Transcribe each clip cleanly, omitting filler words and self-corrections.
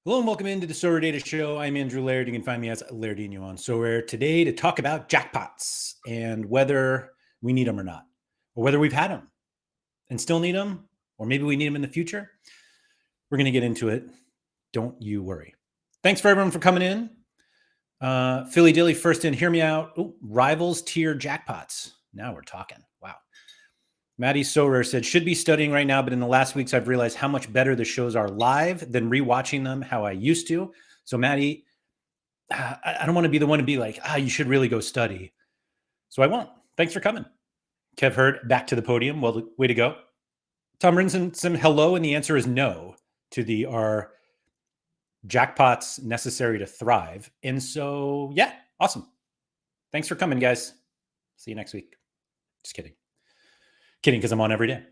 Hello and welcome into the Sorare Data Show. I'm Andrew Laird. You can find me as Lairdinho on Sorare today to talk about jackpots and whether we need them or not, or whether we've had them and still need them, or maybe we need them in the future. We're going to get into it. Don't you worry. Thanks for everyone for coming in. Philly Dilly first in. Hear me out. Ooh, Rivals tier jackpots. Now we're talking. Wow. Maddie Sorare said, should be studying right now, but in the last weeks, I've realized how much better the shows are live than rewatching them how I used to. So, Maddie, I don't want to be the one to be like, you should really go study. So I won't. Thanks for coming. Kev Hurd, back to the podium. Well, way to go. Tom Rinson, some hello, and the answer is no to the are jackpots necessary to thrive. And so, yeah, awesome. Thanks for coming, guys. See you next week. Just kidding. Kidding, because I'm on every day.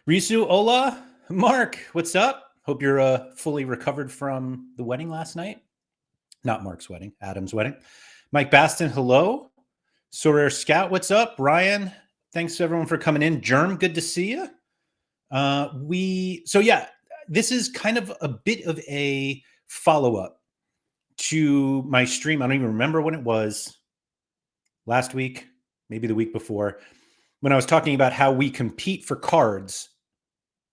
Risu, hola. Mark, what's up? Hope you're fully recovered from the wedding last night. Not Mark's wedding, Adam's wedding. Mike Baston, hello. Sorare Scout, what's up? Ryan, thanks to everyone for coming in. Germ, good to see you. This is kind of a bit of a follow-up to my stream. I don't even remember when it was. Last week, maybe the week before, when I was talking about how we compete for cards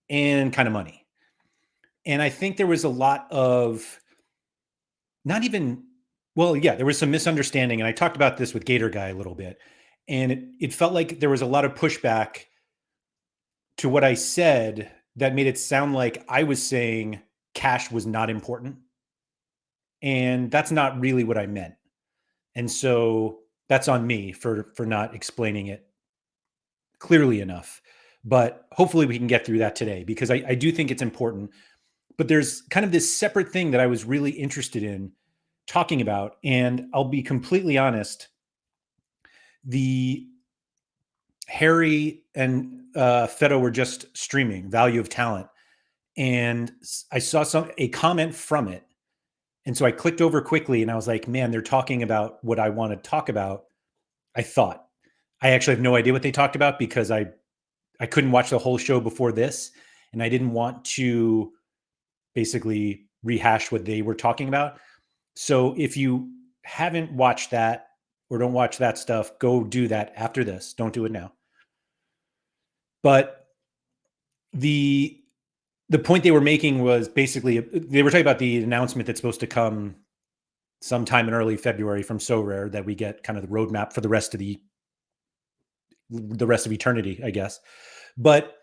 and kind of money. And I think there was a lot of there was some misunderstanding. And I talked about this with Gator Guy a little bit. And it felt like there was a lot of pushback to what I said that made it sound like I was saying cash was not important. And that's not really what I meant. And so that's on me for not explaining it clearly enough. But hopefully we can get through that today, because I do think it's important. But there's kind of this separate thing that I was really interested in talking about. And I'll be completely honest, Harry and Fedo were just streaming Value of Talent. And I saw a comment from it. And so I clicked over quickly and I was like, man, they're talking about what I want to talk about. I actually have no idea what they talked about, because I couldn't watch the whole show before this. And I didn't want to basically rehash what they were talking about. So if you haven't watched that or don't watch that stuff, go do that after this. Don't do it now. But the point they were making was basically, they were talking about the announcement that's supposed to come sometime in early February from Sorare, that we get kind of the roadmap for the rest of eternity, I guess. But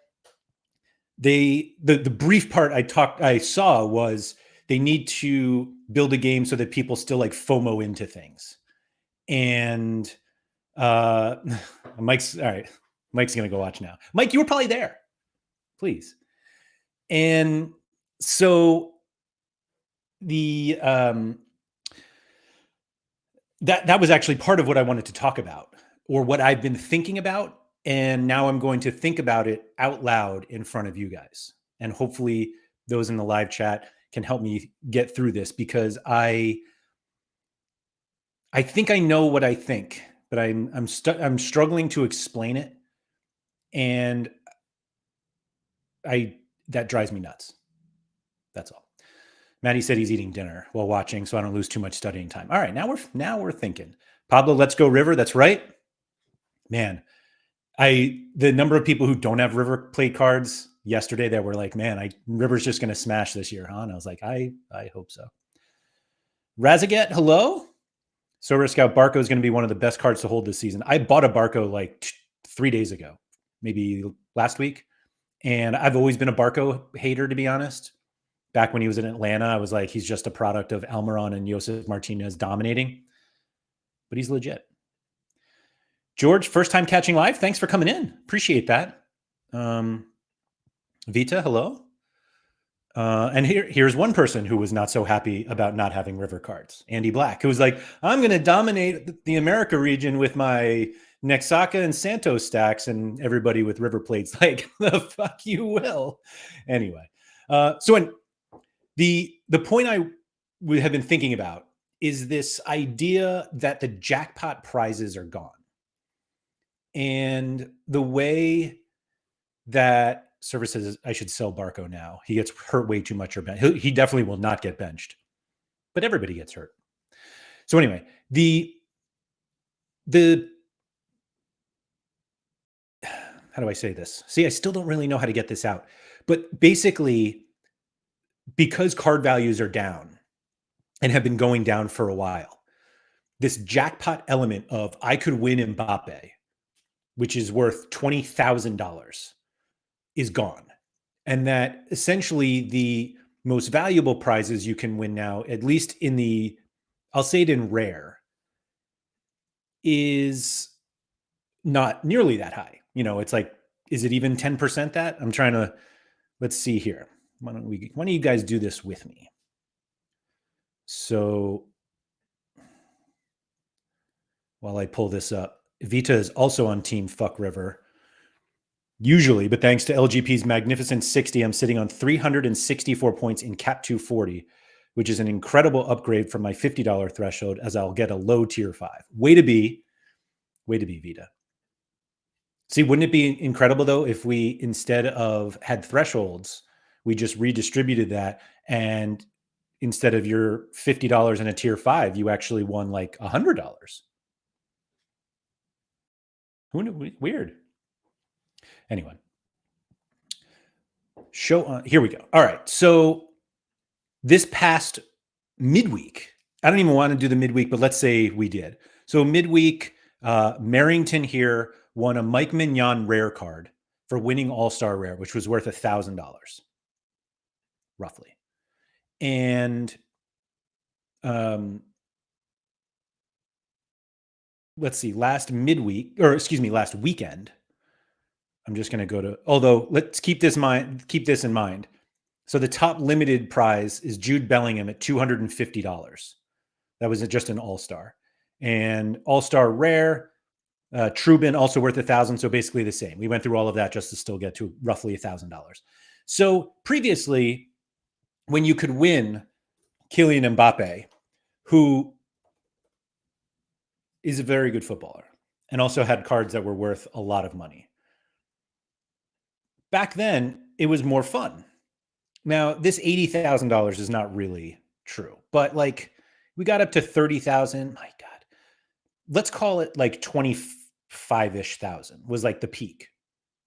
the brief part I saw was they need to build a game so that people still like FOMO into things. And Mike's all right. Mike's gonna go watch now. Mike, you were probably there. Please. And so that was actually part of what I wanted to talk about, or what I've been thinking about. And now I'm going to think about it out loud in front of you guys. And hopefully those in the live chat can help me get through this, because I think I know what I think, but I'm struggling to explain it. And that drives me nuts. That's all. Maddie said he's eating dinner while watching, so I don't lose too much studying time. All right, now we're thinking. Pablo, let's go River. That's right. Man, the number of people who don't have River play cards yesterday that were like, man, River's just going to smash this year, huh? And I was like, I hope so. Razaget, hello. Sorare Scout, Barco is going to be one of the best cards to hold this season. I bought a Barco like 3 days ago, maybe last week. And I've always been a Barco hater, to be honest. Back when he was in Atlanta, I was like, he's just a product of Almiron and Josef Martinez dominating. But he's legit. George, first time catching live. Thanks for coming in. Appreciate that. Vita, hello. And here's one person who was not so happy about not having River cards. Andy Black, who was like, I'm going to dominate the America region with my Nexaka and Santos stacks, and everybody with River plates like, the fuck you will. Anyway, so the point I have been thinking about is this idea that the jackpot prizes are gone. And the way that Server says I should sell Barco now. He gets hurt way too much or he definitely will not get benched. But everybody gets hurt. So anyway, the how do I say this? See, I still don't really know how to get this out. But basically, because card values are down and have been going down for a while, this jackpot element of I could win Mbappe, which is worth $20,000, is gone. And that essentially the most valuable prizes you can win now, at least in the, I'll say it in rare, is not nearly that high. You know, it's like, is it even 10% that? I'm trying to, let's see here. Why don't you guys do this with me? So while I pull this up, Vita is also on Team Fuck River. Usually, but thanks to LGP's magnificent 60, I'm sitting on 364 points in Cap 240, which is an incredible upgrade from my $50 threshold, as I'll get a low tier 5. Way to be, Vita. See, wouldn't it be incredible, though, if we, instead of had thresholds, we just redistributed that, and instead of your $50 in a tier 5, you actually won like $100. Who knew? Weird. Anyway, here we go. All right. So this past midweek, I don't even want to do the midweek, but let's say we did. So midweek, Merrington here won a Mike Mignon rare card for winning All-Star Rare, which was worth $1,000, roughly. And let's see, last weekend, I'm just going to go to, although let's keep this in mind. So the top limited prize is Jude Bellingham at $250. That was just an all-star. And all-star rare, Trubin also worth $1,000. So basically the same. We went through all of that just to still get to roughly $1,000. So previously, when you could win Kylian Mbappe, who is a very good footballer and also had cards that were worth a lot of money, back then, it was more fun. Now, this $80,000 is not really true, but like we got up to 30,000. My God, let's call it like 25-ish thousand was like the peak.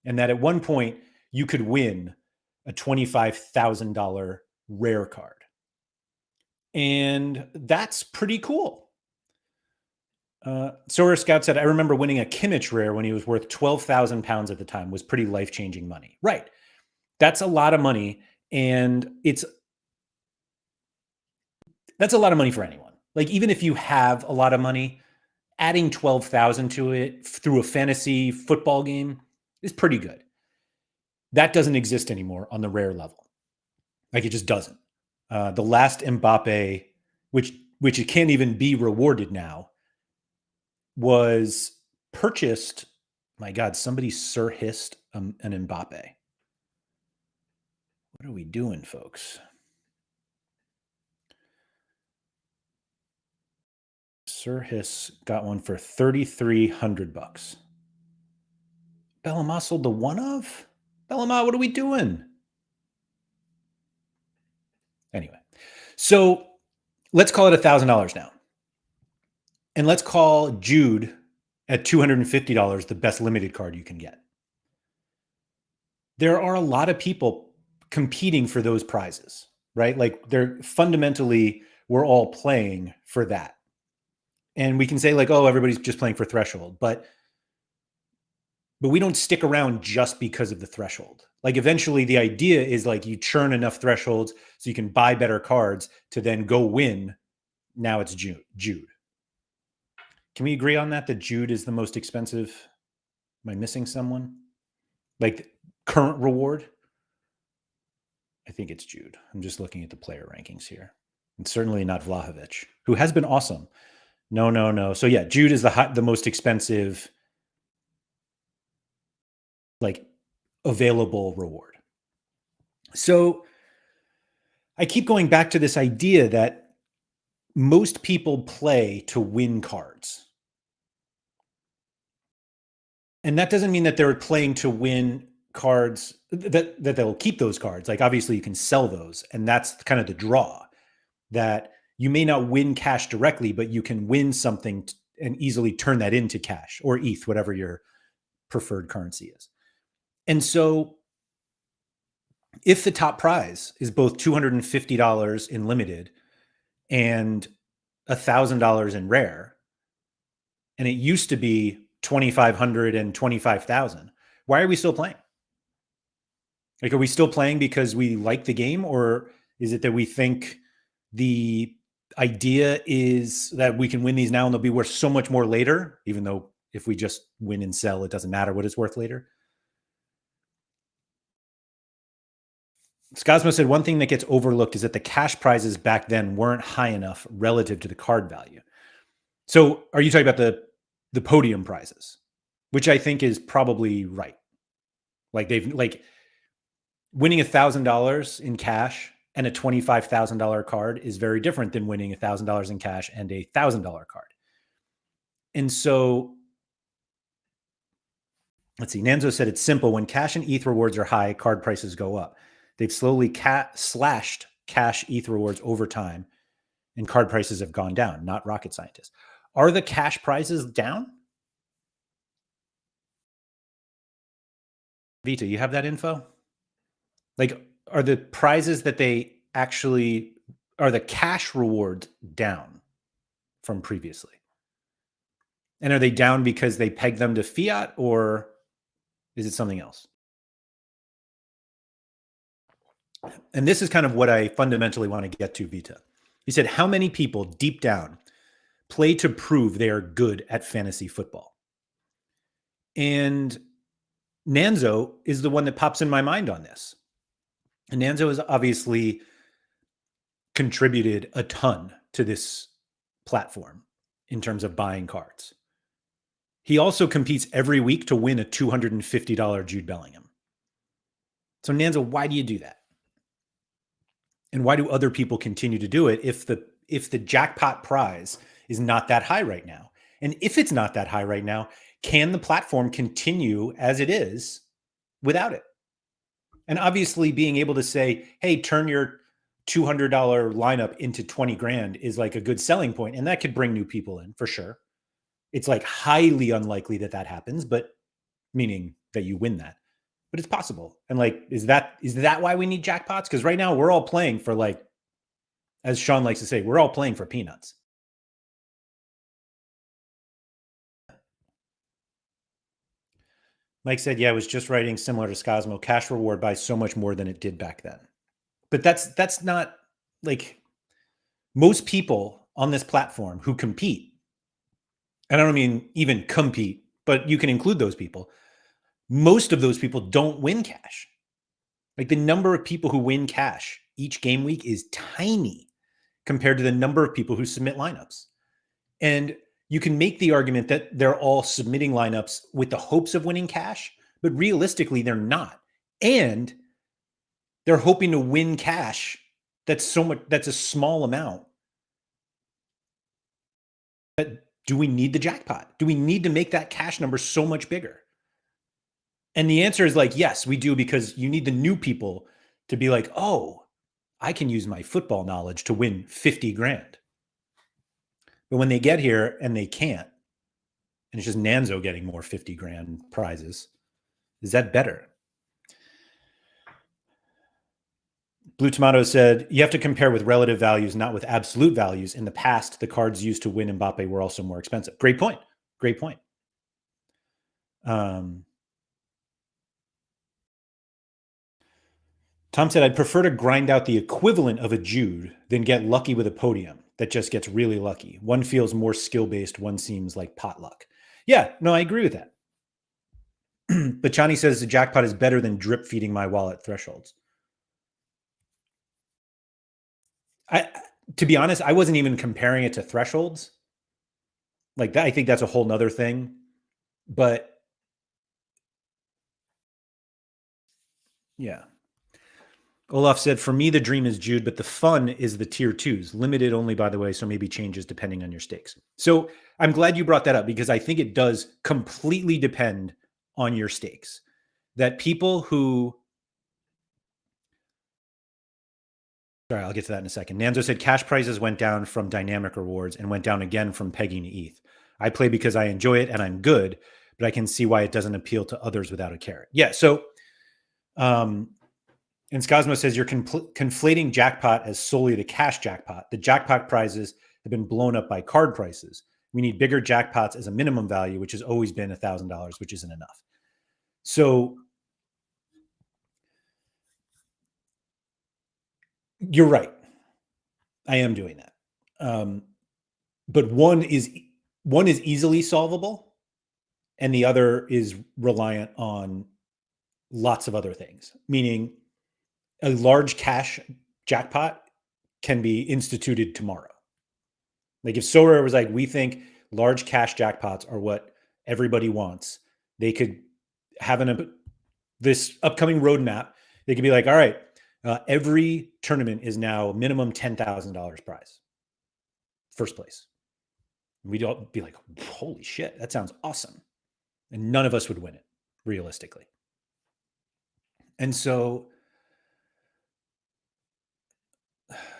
And that at one point you could win a $25,000 rare card. And that's pretty cool. Sorare Scout said, I remember winning a Kimmich rare when he was worth 12,000 pounds at the time, was pretty life-changing money. Right. That's a lot of money. And that's a lot of money for anyone. Like, even if you have a lot of money, adding 12,000 to it through a fantasy football game is pretty good. That doesn't exist anymore on the rare level. Like, it just doesn't. The last Mbappe, which it can't even be rewarded now, was purchased. My God, somebody Sir hissed an Mbappe. What are we doing, folks? Sir Hiss got one for $3,300. Bellama sold the one of? Bellama, what are we doing? Anyway, so let's call it $1,000 now. And let's call Jude at $250 the best limited card you can get. There are a lot of people competing for those prizes, right? Like, they're fundamentally, we're all playing for that. And we can say like, oh, everybody's just playing for threshold, but we don't stick around just because of the threshold. Like, eventually the idea is like you churn enough thresholds so you can buy better cards to then go win. Now it's Jude. Can we agree on that Jude is the most expensive? Am I missing someone? Like, current reward? I think it's Jude. I'm just looking at the player rankings here. And certainly not Vlahovic, who has been awesome. No. So yeah, Jude is the most expensive, like, available reward. So I keep going back to this idea that most people play to win cards. And that doesn't mean that they're playing to win cards that they'll keep those cards. Like obviously you can sell those, and that's kind of the draw, that you may not win cash directly, but you can win something and easily turn that into cash or ETH, whatever your preferred currency is. And so if the top prize is both $250 in limited and $1,000 in rare, and it used to be 2,500 and 25,000, why are we still playing? Like, are we still playing because we like the game, or is it that we think the idea is that we can win these now and they'll be worth so much more later, even though if we just win and sell, it doesn't matter what it's worth later? Scosmo said one thing that gets overlooked is that the cash prizes back then weren't high enough relative to the card value. So are you talking about the podium prizes, which I think is probably right? Like winning $1,000 in cash and a $25,000 card is very different than winning $1,000 in cash and a $1,000 card. And so let's see. Nanzo said it's simple. When cash and ETH rewards are high, card prices go up. They've slowly slashed cash ETH rewards over time, and card prices have gone down. Not rocket scientists. Are the cash prizes down? Vita, you have that info? Like, are the prizes that they actually are the cash rewards down from previously? And are they down because they peg them to fiat, or is it something else? And this is kind of what I fundamentally want to get to, Vita. He said, how many people deep down play to prove they are good at fantasy football? And Nanzo is the one that pops in my mind on this. And Nanzo has obviously contributed a ton to this platform in terms of buying cards. He also competes every week to win a $250 Jude Bellingham. So Nanzo, why do you do that? And why do other people continue to do it if the jackpot prize is not that high right now? And if it's not that high right now, can the platform continue as it is without it? And obviously being able to say, hey, turn your $200 lineup into 20 grand is like a good selling point. And that could bring new people in for sure. It's like highly unlikely that that happens, but meaning that you win that. But it's possible. And like, is that why we need jackpots? Because right now we're all playing for, like, as Sean likes to say, we're all playing for peanuts. Mike said, yeah, I was just writing similar to Scosmo. Cash reward buys so much more than it did back then. But that's not, like, most people on this platform who compete, and I don't mean even compete, but you can include those people. Most of those people don't win cash. Like, the number of people who win cash each game week is tiny compared to the number of people who submit lineups. And you can make the argument that they're all submitting lineups with the hopes of winning cash, but realistically, they're not. And they're hoping to win cash that's a small amount. But do we need the jackpot? Do we need to make that cash number so much bigger? And the answer is like, yes, we do, because you need the new people to be like, oh, I can use my football knowledge to win 50 grand. But when they get here and they can't, and it's just Nanzo getting more 50 grand prizes, is that better? Blue Tomato said, you have to compare with relative values, not with absolute values. In the past, the cards used to win Mbappe were also more expensive. Great point. Great point. Tom said, I'd prefer to grind out the equivalent of a Jude than get lucky with a podium that just gets really lucky. One feels more skill-based. One seems like potluck. Yeah, no, I agree with that. But Chani says the jackpot is better than drip feeding my wallet thresholds. To be honest, I wasn't even comparing it to thresholds. Like that, I think that's a whole nother thing. But yeah. Olaf said, for me, the dream is Jude, but the fun is the tier twos, limited only, by the way, so maybe changes depending on your stakes. So I'm glad you brought that up, because I think it does completely depend on your stakes. that people who, sorry, I'll get to that in a second. Nanzo said cash prizes went down from dynamic rewards and went down again from pegging to ETH. I play because I enjoy it and I'm good, but I can see why it doesn't appeal to others without a carrot. Yeah. So, and Scosmo says you're conflating jackpot as solely the cash jackpot. The jackpot prizes have been blown up by card prices. We need bigger jackpots as a minimum value, which has always been $1,000, which isn't enough. So you're right. I am doing that. But one is easily solvable, and the other is reliant on lots of other things. Meaning, a large cash jackpot can be instituted tomorrow. Like if Sorare was like, we think large cash jackpots are what everybody wants, they could have this upcoming roadmap. They could be like, all right, every tournament is now minimum $10,000 prize, first place. We'd all be like, holy shit, that sounds awesome. And none of us would win it, realistically. And so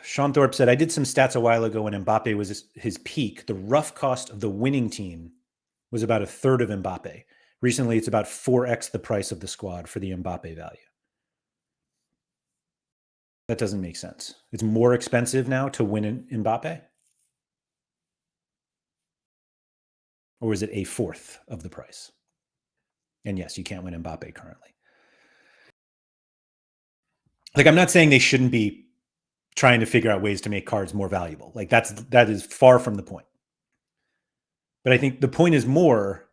Sean Thorpe said, I did some stats a while ago when Mbappe was his peak. The rough cost of the winning team was about a third of Mbappe. Recently, it's about 4x the price of the squad for the Mbappe value. That doesn't make sense. It's more expensive now to win Mbappe? Or is it a fourth of the price? And yes, you can't win Mbappe currently. Like, I'm not saying they shouldn't be trying to figure out ways to make cards more valuable. Like, that is far from the point. But I think the point is more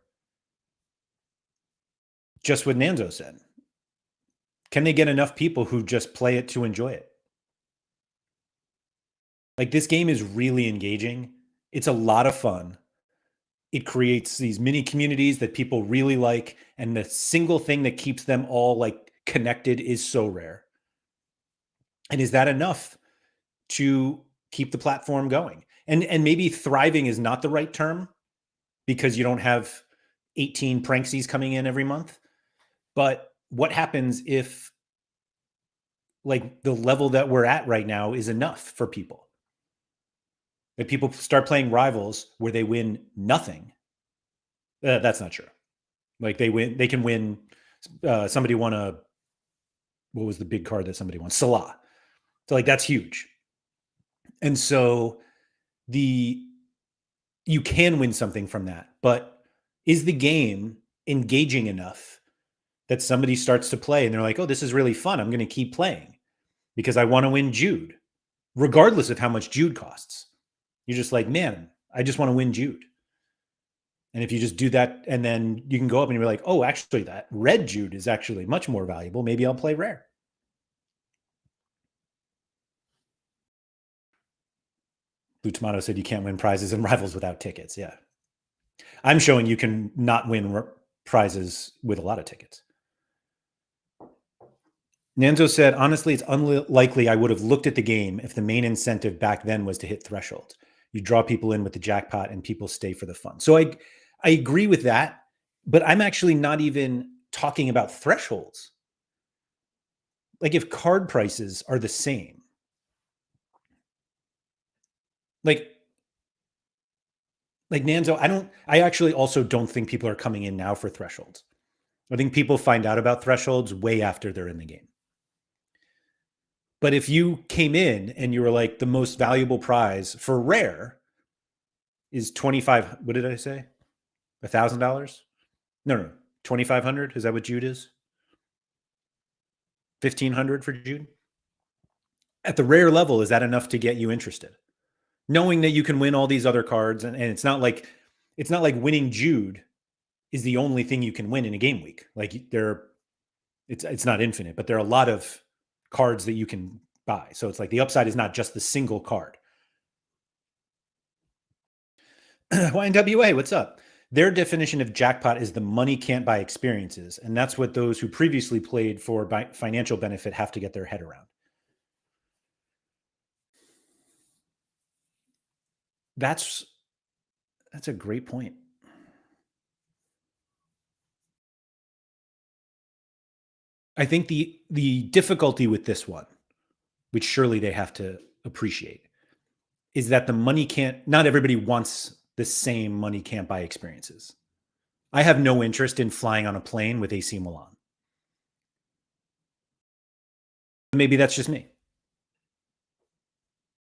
just what Nanzo said. Can they get enough people who just play it to enjoy it? Like, this game is really engaging. It's a lot of fun. It creates these mini communities that people really like. And the single thing that keeps them all like connected is Sorare. And is that enough to keep the platform going? And maybe thriving is not the right term because you don't have 18 pranksies coming in every month. But what happens if like the level that we're at right now is enough for people? If people start playing Rivals where they win nothing, that's not true. Like they can win. Somebody won what was the big card that somebody won? Salah. So like that's huge. And so you can win something from that, but is the game engaging enough that somebody starts to play and they're like, oh, this is really fun. I'm going to keep playing because I want to win Jude, regardless of how much Jude costs. You're just like, man, I just want to win Jude. And if you just do that, and then you can go up and you're like, oh, actually, that red Jude is actually much more valuable. Maybe I'll play rare. Blue Tomato said you can't win prizes in Rivals without tickets. Yeah. I'm showing you can not win prizes with a lot of tickets. Nanzo said, honestly, it's unlikely I would have looked at the game if the main incentive back then was to hit thresholds. You draw people in with the jackpot and people stay for the fun. So I agree with that, but I'm actually not even talking about thresholds. Like if card prices are the same, like Nanzo, I actually also don't think people are coming in now for thresholds. I think people find out about thresholds way after they're in the game. But if you came in and you were like, the most valuable prize for rare is 25, what did I say? $1,000? No, 2,500. Is that what Jude is? 1,500 for Jude? At the rare level, is that enough to get you interested? Knowing that you can win all these other cards, and it's not like winning Jude is the only thing you can win in a game week. Like it's not infinite, but there are a lot of cards that you can buy. So it's like the upside is not just the single card. YNWA, what's up? Their definition of jackpot is the money can't buy experiences. And that's what those who previously played for financial benefit have to get their head around. That's a great point. I think the difficulty with this one, which surely they have to appreciate, is that the money can't, not everybody wants the same money can't buy experiences. I have no interest in flying on a plane with AC Milan. Maybe that's just me.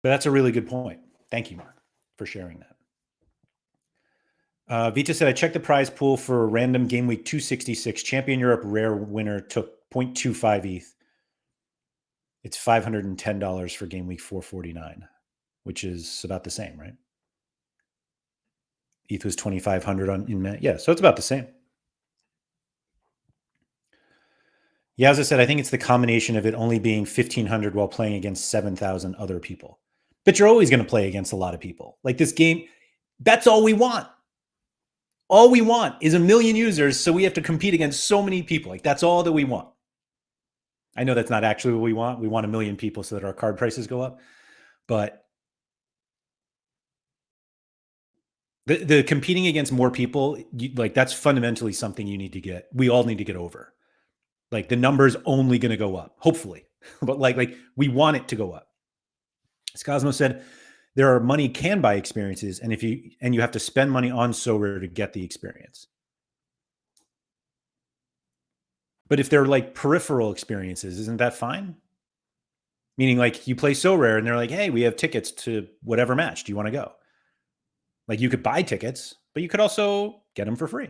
But that's a really good point. Thank you, Mark, for sharing that. Vita said, I checked the prize pool for a random game week 266. Champion Europe rare winner took 0.25 ETH. It's $510 for game week 449, which is about the same, right? ETH was 2,500 in May. Yeah, so it's about the same. Yeah, as I said, I think it's the combination of it only being 1,500 while playing against 7,000 other people. But you're always going to play against a lot of people. Like this game, that's all we want. All we want is 1 million users, so we have to compete against so many people. Like that's all that we want. I know that's not actually what we want. We want 1 million people so that our card prices go up. But the competing against more people, like that's fundamentally something you need to get. We all need to get over. Like the number's only going to go up, hopefully. But like we want it to go up. As Cosmo said, there are money can buy experiences, and you have to spend money on Sorare to get the experience. But if they're like peripheral experiences, isn't that fine? Meaning like you play Sorare and they're like, hey, we have tickets to whatever match. Do you want to go? Like you could buy tickets, but you could also get them for free.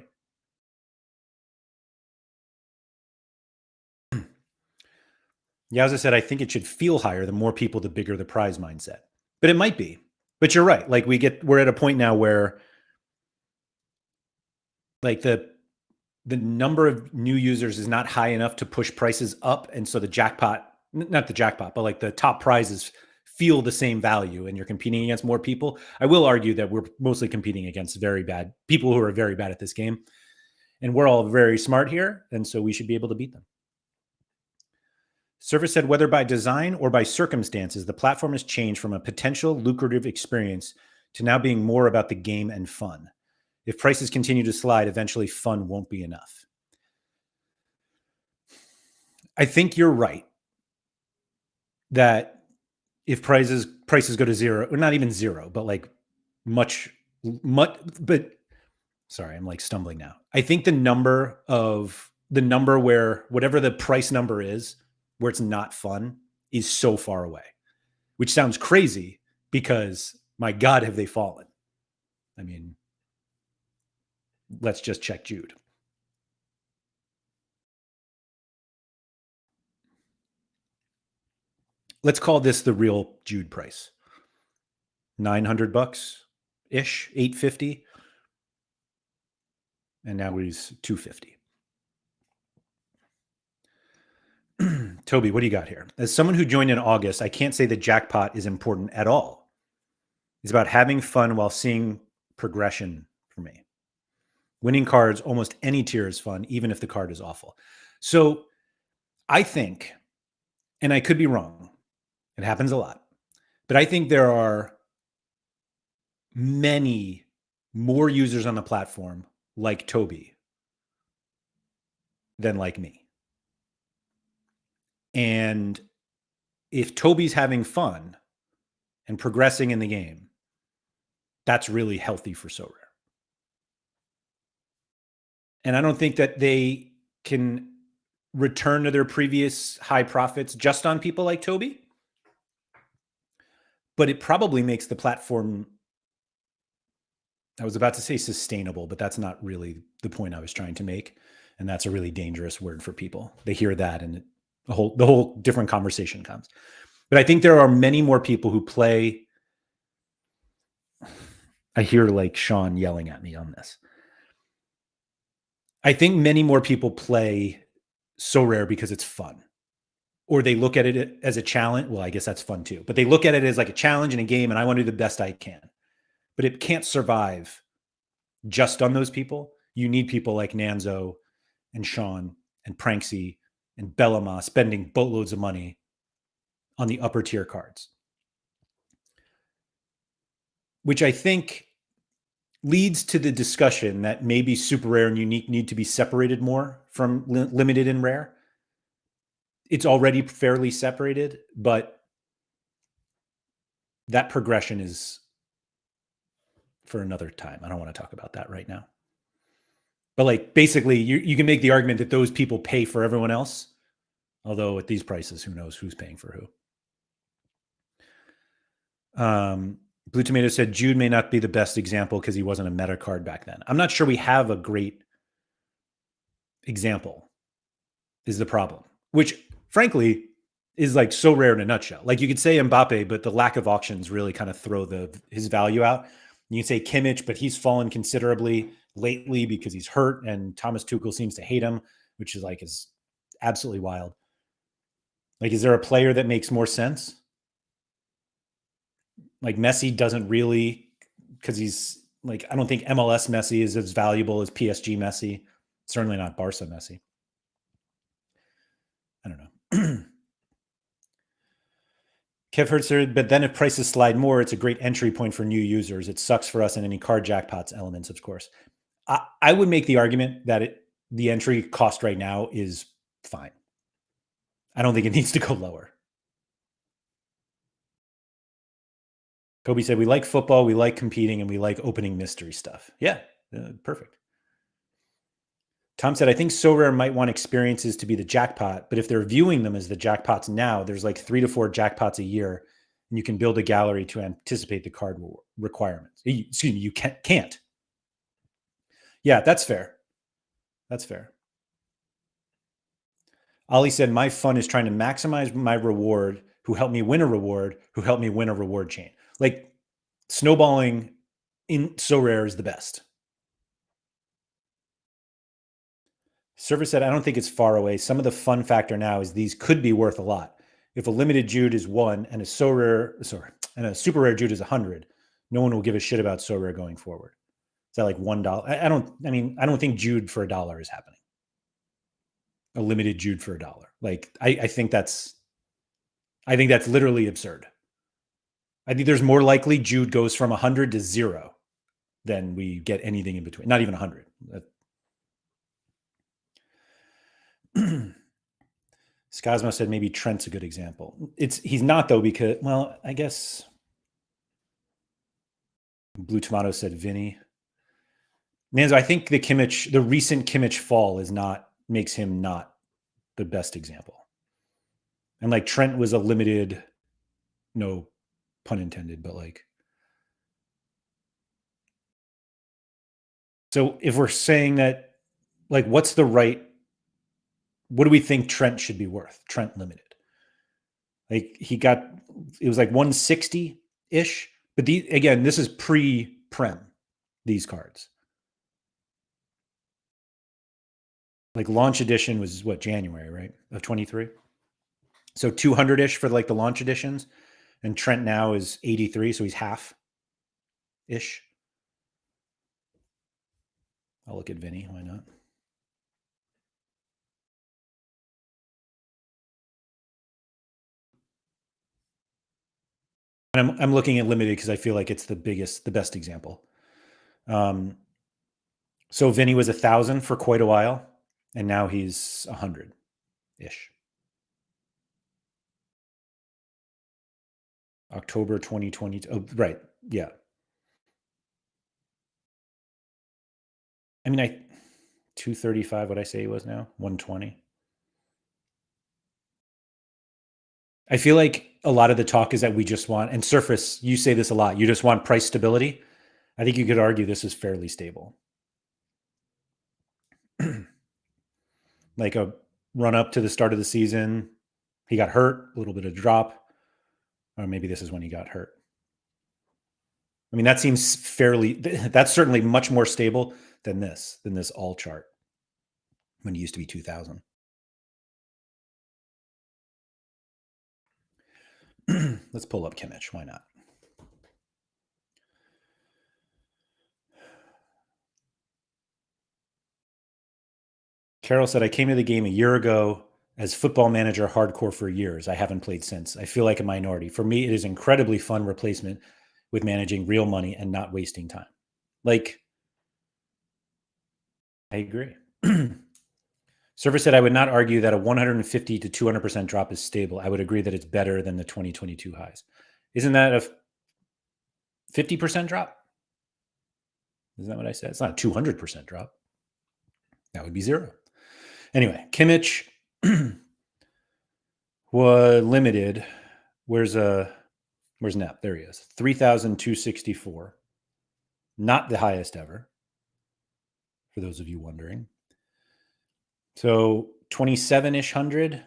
Yeah, as I said, I think it should feel higher. The more people, the bigger the prize mindset. But it might be. But you're right. Like we're at a point now where like the number of new users is not high enough to push prices up. And so the jackpot, not the jackpot, but like the top prizes feel the same value and you're competing against more people. I will argue that we're mostly competing against very bad people who are very bad at this game. And we're all very smart here. And so we should be able to beat them. Service said, whether by design or by circumstances, the platform has changed from a potential lucrative experience to now being more about the game and fun. If prices continue to slide, eventually fun won't be enough. I think you're right that if prices go to zero, or not even zero, but like much, but sorry, I'm like stumbling now. I think the number where whatever the price number is, where it's not fun, is so far away, which sounds crazy because my God, have they fallen? I mean, let's just check Jude. Let's call this the real Jude price. $900 ish, $850. And now he's $250. Toby, what do you got here? As someone who joined in August, I can't say the jackpot is important at all. It's about having fun while seeing progression for me. Winning cards, almost any tier is fun, even if the card is awful. So I think, and I could be wrong, it happens a lot, but I think there are many more users on the platform like Toby than like me. And if Toby's having fun and progressing in the game, that's really healthy for Sorare. And I don't think that they can return to their previous high profits just on people like Toby. But it probably makes the platform, I was about to say sustainable, but that's not really the point I was trying to make. And that's a really dangerous word for people. They hear that and the whole different conversation comes. But I think there are many more people who play. I hear like Sean yelling at me on this. I think many more people play Sorare because it's fun. Or they look at it as a challenge. Well, I guess that's fun too. But they look at it as like a challenge in a game and I want to do the best I can. But it can't survive just on those people. You need people like Nanzo and Sean and Pranksy and Bellama spending boatloads of money on the upper tier cards. Which I think leads to the discussion that maybe super rare and unique need to be separated more from limited and rare. it's already fairly separated, but that progression is for another time. I don't want to talk about that right now. But like basically, you can make the argument that those people pay for everyone else. Although at these prices, who knows who's paying for who. Blue Tomato said Jude may not be the best example because he wasn't a meta card back then. I'm not sure we have a great example is the problem, which frankly is like so rare in a nutshell. Like you could say Mbappe, but the lack of auctions really kind of throw his value out. You can say Kimmich, but he's fallen considerably lately because he's hurt and Thomas Tuchel seems to hate him, which is absolutely wild. Like, is there a player that makes more sense? Like Messi doesn't really, because he's like, I don't think MLS Messi is as valuable as PSG Messi. Certainly not Barca Messi. I don't know. Kev Hertzer, but then if prices slide more, it's a great entry point for new users. It sucks for us and any card jackpots elements, of course. I would make the argument that the entry cost right now is fine. I don't think it needs to go lower. Kobe said, we like football, we like competing, and we like opening mystery stuff. Yeah, perfect. Tom said, I think Sorare might want experiences to be the jackpot, but if they're viewing them as the jackpots now, there's like 3 to 4 jackpots a year, and you can build a gallery to anticipate the card requirements. Excuse me, you can't. Yeah, that's fair. That's fair. Ali said, my fun is trying to maximize my reward, who helped me win a reward, who helped me win a reward chain. Like snowballing in Sorare is the best. Server said, I don't think it's far away. Some of the fun factor now is these could be worth a lot. If a limited Jude is 1 and a and a super rare Jude is 100, no one will give a shit about Sorare going forward. Is that like $1? I don't think Jude for $1 is happening. A limited Jude for $1. Like I think that's literally absurd. I think there's more likely Jude goes from 100 to 0 than we get anything in between. Not even 100. Skazma said maybe Trent's a good example. He's not though, because, well, I guess Blue Tomato said Vinny. Nanzo, I think the recent Kimmich fall makes him not the best example. And like Trent was a limited, no pun intended, but like, so if we're saying that, like, what do we think Trent should be worth? Trent limited. Like it was like 160-ish. But again, this is pre-Prem, these cards. Like launch edition was what, January, right? Of 23. So 200-ish for like the launch editions. And Trent now is 83, so he's half-ish. I'll look at Vinny, why not? And I'm looking at limited because I feel like it's the best example. So Vinny was 1,000 for quite a while, and now he's 100-ish. October 2020. Oh, right. Yeah. I mean, 235, what I say he was now? 120. I feel like a lot of the talk is that we just want, and Surface, you say this a lot, you just want price stability. I think you could argue this is fairly stable. Like a run up to the start of the season, he got hurt, a little bit of drop, or maybe this is when he got hurt. I mean, that seems that's certainly much more stable than this all chart when it used to be 2,000. Let's pull up Kimmich. Why not? Carol said, I came to the game a year ago as football manager hardcore for years. I haven't played since. I feel like a minority. For me, it is incredibly fun replacement with managing real money and not wasting time. Like, I agree. Surfer said, I would not argue that a 150 to 200% drop is stable. I would agree that it's better than the 2022 highs. Isn't that a 50% drop? Isn't that what I said? It's not a 200% drop. That would be zero. Anyway, Kimmich was limited. Where's Nap? There he is. 3,264. Not the highest ever, for those of you wondering. So 27-ish hundred.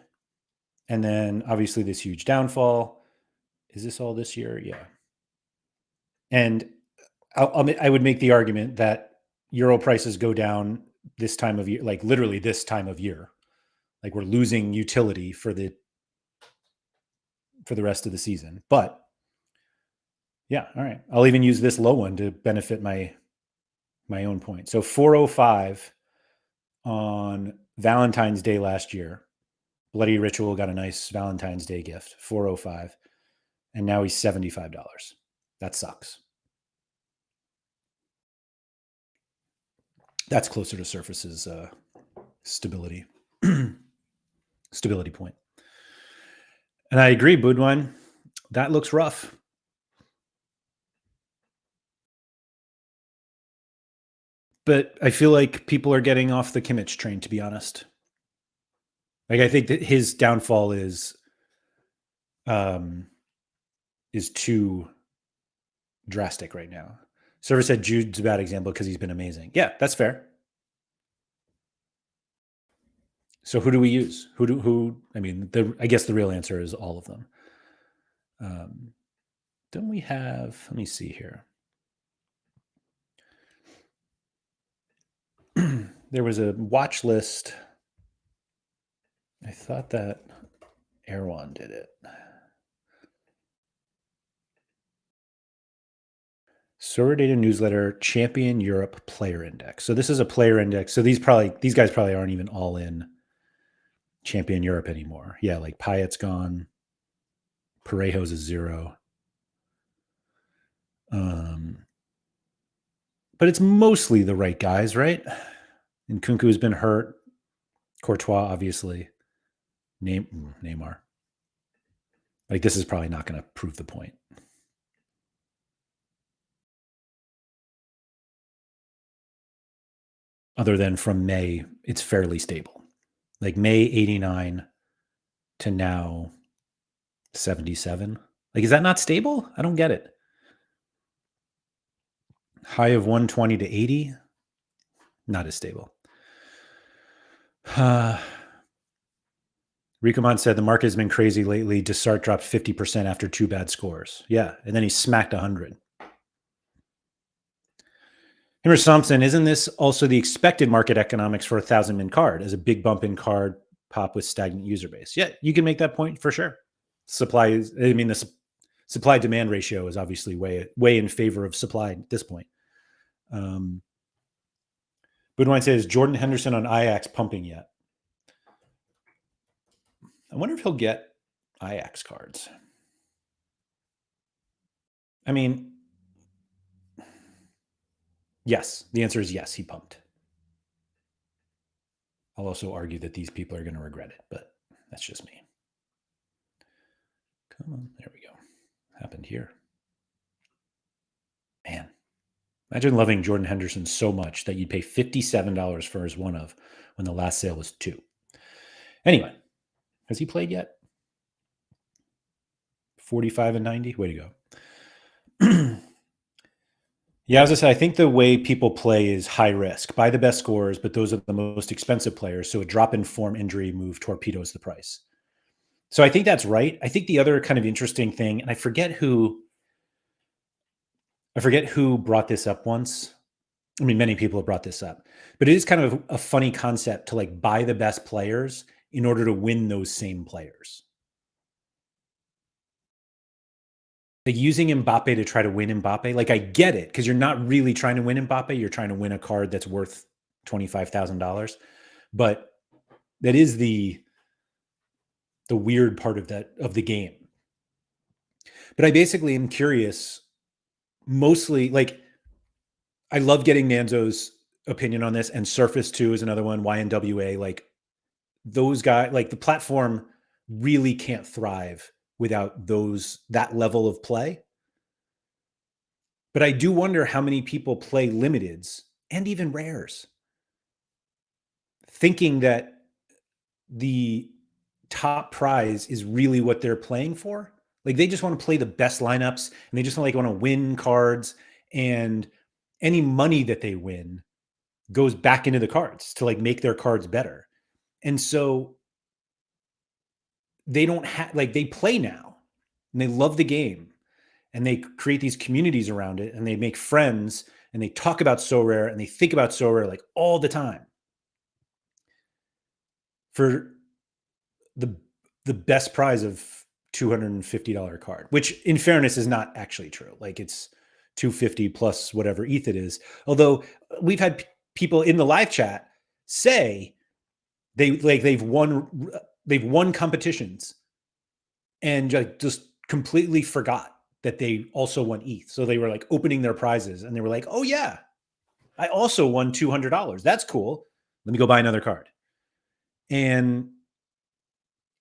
And then obviously this huge downfall. Is this all this year? Yeah. And I would make the argument that euro prices go down this time of year, like literally this time of year. Like we're losing utility for the rest of the season. But yeah, all right. I'll even use this low one to benefit my own point. So 405 on Valentine's Day last year. Bloody Ritual got a nice Valentine's Day gift, 405. And now he's $75. That sucks. That's closer to Surface's stability point. And I agree, Budwine. That looks rough. But I feel like people are getting off the Kimmich train, to be honest. Like I think that his downfall is too drastic right now. Server said Jude's a bad example because he's been amazing. Yeah, that's fair. So who do we use? I mean, I guess the real answer is all of them. Don't we have, let me see here. There was a watch list. I thought that Erwan did it. Sorare Data Newsletter Champion Europe Player Index. So this is a player index. So these guys probably aren't even all in Champion Europe anymore. Yeah, like Payet's gone. Parejo's is 0. But it's mostly the right guys, right? And Kunku's been hurt. Courtois, obviously. Neymar. Like this is probably not going to prove the point. Other than from May, it's fairly stable. Like May 89 to now 77. Like, is that not stable? I don't get it. High of 120 to 80. Not as stable. Ricomon said the market has been crazy lately. Dessart dropped 50% after 2 bad scores. Yeah, and then he smacked 100. Himmer Thompson, isn't this also the expected market economics for a 1,000-min card as a big bump in card pop with stagnant user base? Yeah, you can make that point for sure. The supply-demand ratio is obviously way in favor of supply at this point. Budwine says, Jordan Henderson on Ajax pumping yet? I wonder if he'll get Ajax cards. I mean, yes. The answer is yes, he pumped. I'll also argue that these people are going to regret it, but that's just me. Come on. There we go. Happened here. Man. Imagine loving Jordan Henderson so much that you'd pay $57 for his one of when the last sale was 2. Anyway, has he played yet? 45 and 90? Way to go. Yeah, as I said, I think the way people play is high risk. Buy the best scorers, but those are the most expensive players. So a drop in form injury move torpedoes the price. So I think that's right. I think the other kind of interesting thing, and I forget who brought this up once. I mean, many people have brought this up, but it is kind of a funny concept to like buy the best players in order to win those same players. Like using Mbappe to try to win Mbappe. Like I get it because you're not really trying to win Mbappe. You're trying to win a card that's worth $25,000. But that is the weird part of the game. But I basically am curious. Mostly, like, I love getting Nanzo's opinion on this, and Surface too is another one. YNWA, like, those guys, like the platform really can't thrive without that level of play. But I do wonder how many people play limiteds and even rares thinking that the top prize is really what they're playing for. Like they just want to play the best lineups and they just want to win cards, and any money that they win goes back into the cards to like make their cards better. And so they don't have, like, they play now and they love the game and they create these communities around it and they make friends and they talk about Sorare and they think about Sorare like all the time for the best prize of $250 card, which in fairness is not actually true. Like it's 250 plus whatever ETH it is. Although we've had people in the live chat say they've won competitions and just completely forgot that they also won ETH. So they were like opening their prizes and they were like, oh yeah, I also won $200. That's cool. Let me go buy another card. And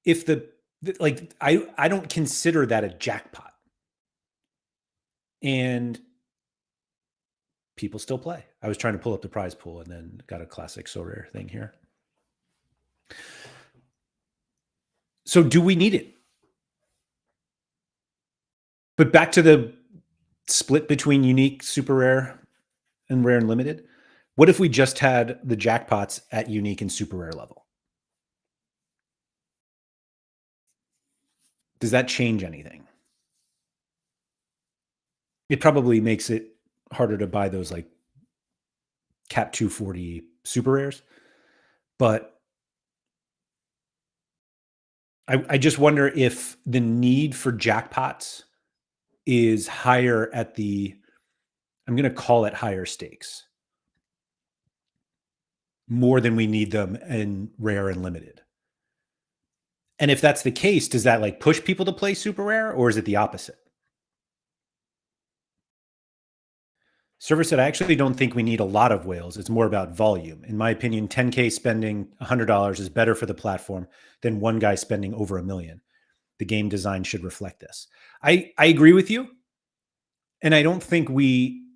if I don't consider that a jackpot. And people still play. I was trying to pull up the prize pool and then got a classic Sorare thing here. So do we need it? But back to the split between unique, super rare, and rare and limited. What if we just had the jackpots at unique and super rare level? Does that change anything? It probably makes it harder to buy those like Cap 240 super rares. But I just wonder if the need for jackpots is higher at the, I'm going to call it higher stakes, more than we need them in rare and limited. And if that's the case, does that like push people to play super rare, or is it the opposite? Server said, I actually don't think we need a lot of whales. It's more about volume. In my opinion, 10K spending $100 is better for the platform than one guy spending over $1 million. The game design should reflect this. I agree with you. And I don't think we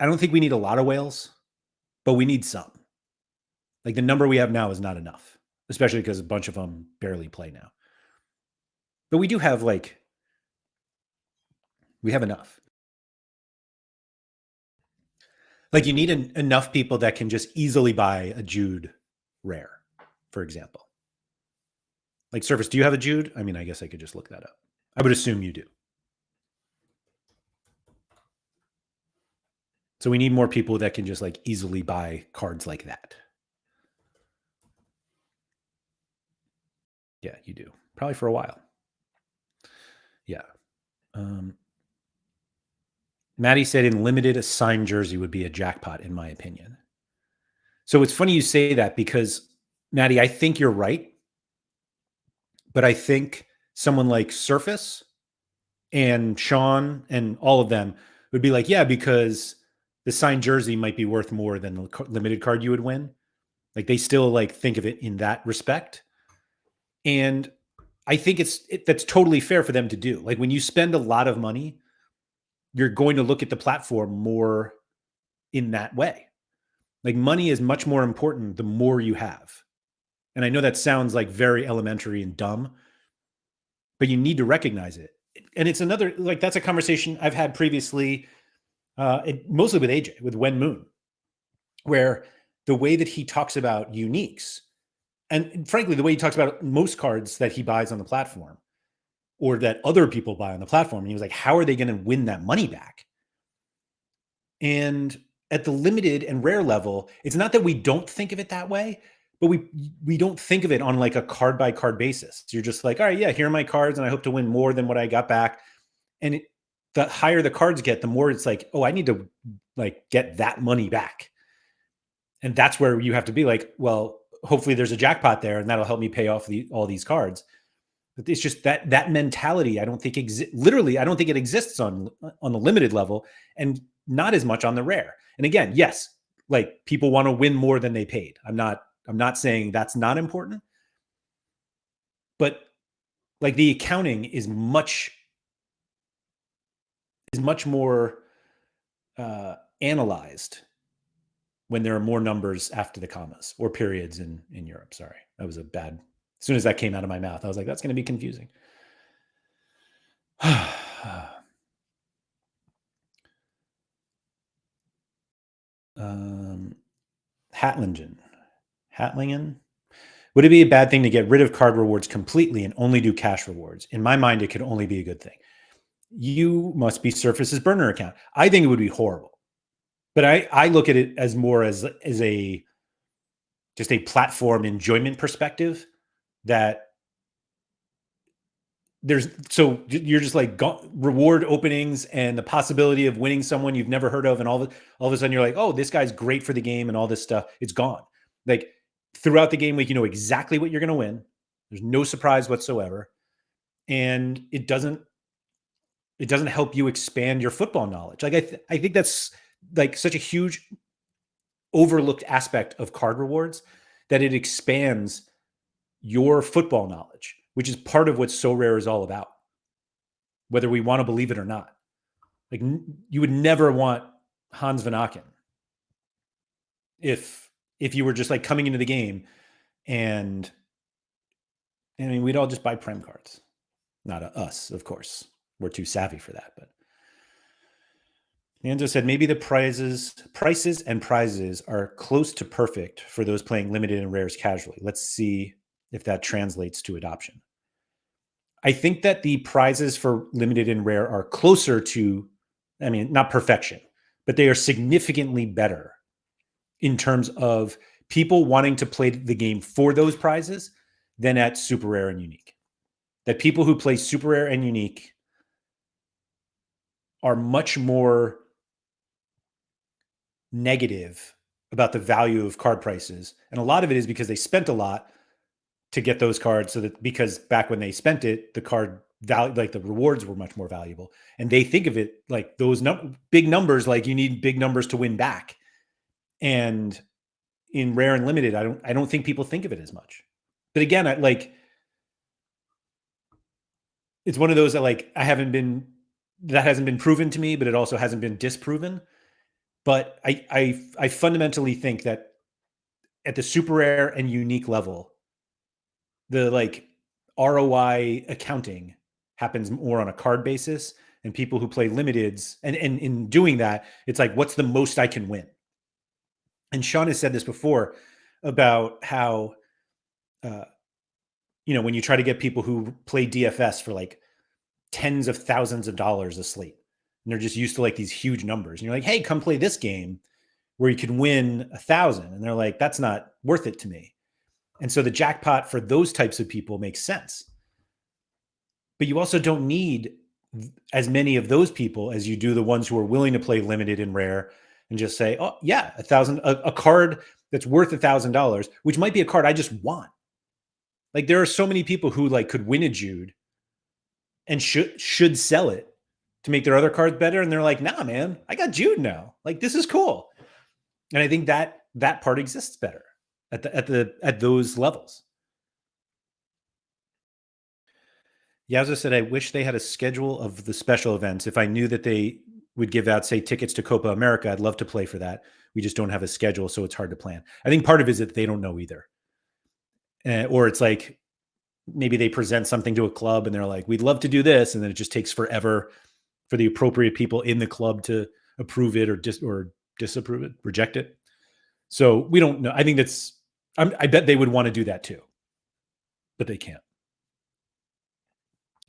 need a lot of whales, but we need some. Like the number we have now is not enough, especially because a bunch of them barely play now. But we do have we have enough. Like you need enough people that can just easily buy a Jude rare, for example. Like Surface, do you have a Jude? I mean, I guess I could just look that up. I would assume you do. So we need more people that can just like easily buy cards like that. Yeah, you do. Probably for a while. Yeah. Maddie said in limited, a signed jersey would be a jackpot, in my opinion. So it's funny you say that because, Maddie, I think you're right. But I think someone like Surface and Sean and all of them would be like, yeah, because the signed jersey might be worth more than the limited card you would win. Like they still like think of it in that respect. And I think that's totally fair for them to do. Like when you spend a lot of money, you're going to look at the platform more in that way. Like money is much more important the more you have. And I know that sounds like very elementary and dumb, but you need to recognize it. And it's another, like that's a conversation I've had previously, mostly with AJ, with Wen Moon, where the way that he talks about uniques, and frankly, the way he talks about most cards that he buys on the platform or that other people buy on the platform. And he was like, how are they going to win that money back? And at the limited and rare level, it's not that we don't think of it that way, but we don't think of it on like a card by card basis. You're just like, all right, yeah, here are my cards and I hope to win more than what I got back. And the higher the cards get, the more it's like, oh, I need to like get that money back. And that's where you have to be like, well, hopefully there's a jackpot there and that'll help me pay off all these cards. But it's just that mentality, I don't think literally, I don't think it exists on the limited level and not as much on the rare. And again, yes, like people want to win more than they paid. I'm not I'm not saying that's not important, but like the accounting is much more analyzed when there are more numbers after the commas or periods in Europe. Sorry, that was a bad. As soon as that came out of my mouth, I was like, that's going to be confusing. Hatlingen. Would it be a bad thing to get rid of card rewards completely and only do cash rewards? In my mind, it could only be a good thing. You must be Surface's burner account. I think it would be horrible. But I look at it as more as a just a platform enjoyment perspective that there's so you're just like reward openings and the possibility of winning someone you've never heard of, and all of a sudden you're like, oh, this guy's great for the game and all this stuff. It's gone. Like throughout the game week, you know exactly what you're going to win. There's no surprise whatsoever, and it doesn't help you expand your football knowledge. Like I think that's like such a huge overlooked aspect of card rewards that it expands your football knowledge, which is part of what Sorare is all about, whether we want to believe it or not. Like you would never want Hans Van Aken if you were just like coming into the game, and I mean we'd all just buy prem cards. Not us, of course. We're too savvy for that. But Anzo said maybe the prices and prizes are close to perfect for those playing limited and rares casually. Let's see if that translates to adoption. I think that the prizes for limited and rare are closer to, I mean, not perfection, but they are significantly better in terms of people wanting to play the game for those prizes than at super rare and unique. That people who play super rare and unique are much more negative about the value of card prices. And a lot of it is because they spent a lot to get those cards, so that because back when they spent it, the card value, like the rewards were much more valuable. And they think of it like those big numbers, like you need big numbers to win back. And in rare and limited, I don't think people think of it as much. But again, it's one of those that that hasn't been proven to me, but it also hasn't been disproven. But I fundamentally think that at the super rare and unique level, the like ROI accounting happens more on a card basis, and people who play limiteds, and in doing that, it's like, what's the most I can win? And Sean has said this before about how, when you try to get people who play DFS for like tens of thousands of dollars a slate, and they're just used to like these huge numbers, and you're like, hey, come play this game where you can win 1,000. And they're like, that's not worth it to me. And so the jackpot for those types of people makes sense. But you also don't need as many of those people as you do the ones who are willing to play limited and rare and just say, oh yeah, 1,000, a card that's worth $1,000, which might be a card I just want. Like there are so many people who like could win a Jude and should sell it to make their other cards better. And they're like, nah, man, I got Jude now. Like, this is cool. And I think that part exists better at those levels. Yazoo said, I wish they had a schedule of the special events. If I knew that they would give out, say, tickets to Copa America, I'd love to play for that. We just don't have a schedule, so it's hard to plan. I think part of it is that they don't know either. Or it's like maybe they present something to a club and they're like, we'd love to do this. And then it just takes forever for the appropriate people in the club to approve it or disapprove it, reject it. So we don't know. I think I bet they would want to do that too, but they can't.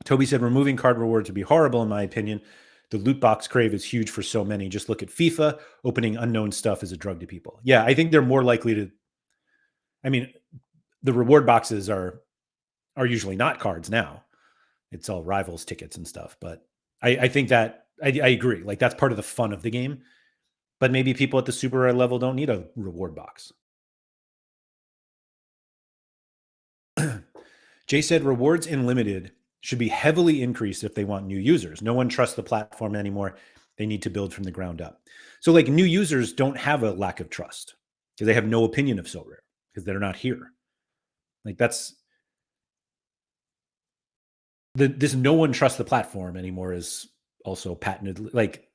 Toby said, removing card rewards would be horrible, in my opinion. The loot box crave is huge for so many. Just look at FIFA. Opening unknown stuff is a drug to people. Yeah, I think they're more likely to. I mean, the reward boxes are usually not cards now. It's all Rivals tickets and stuff. But I think that I agree. Like that's part of the fun of the game. But maybe people at the super rare level don't need a reward box. Jay said rewards in limited should be heavily increased if they want new users. No one trusts the platform anymore. They need to build from the ground up. So like new users don't have a lack of trust because they have no opinion of Sorare. because they're not here. Like that's this no one trusts the platform anymore is also patented. Like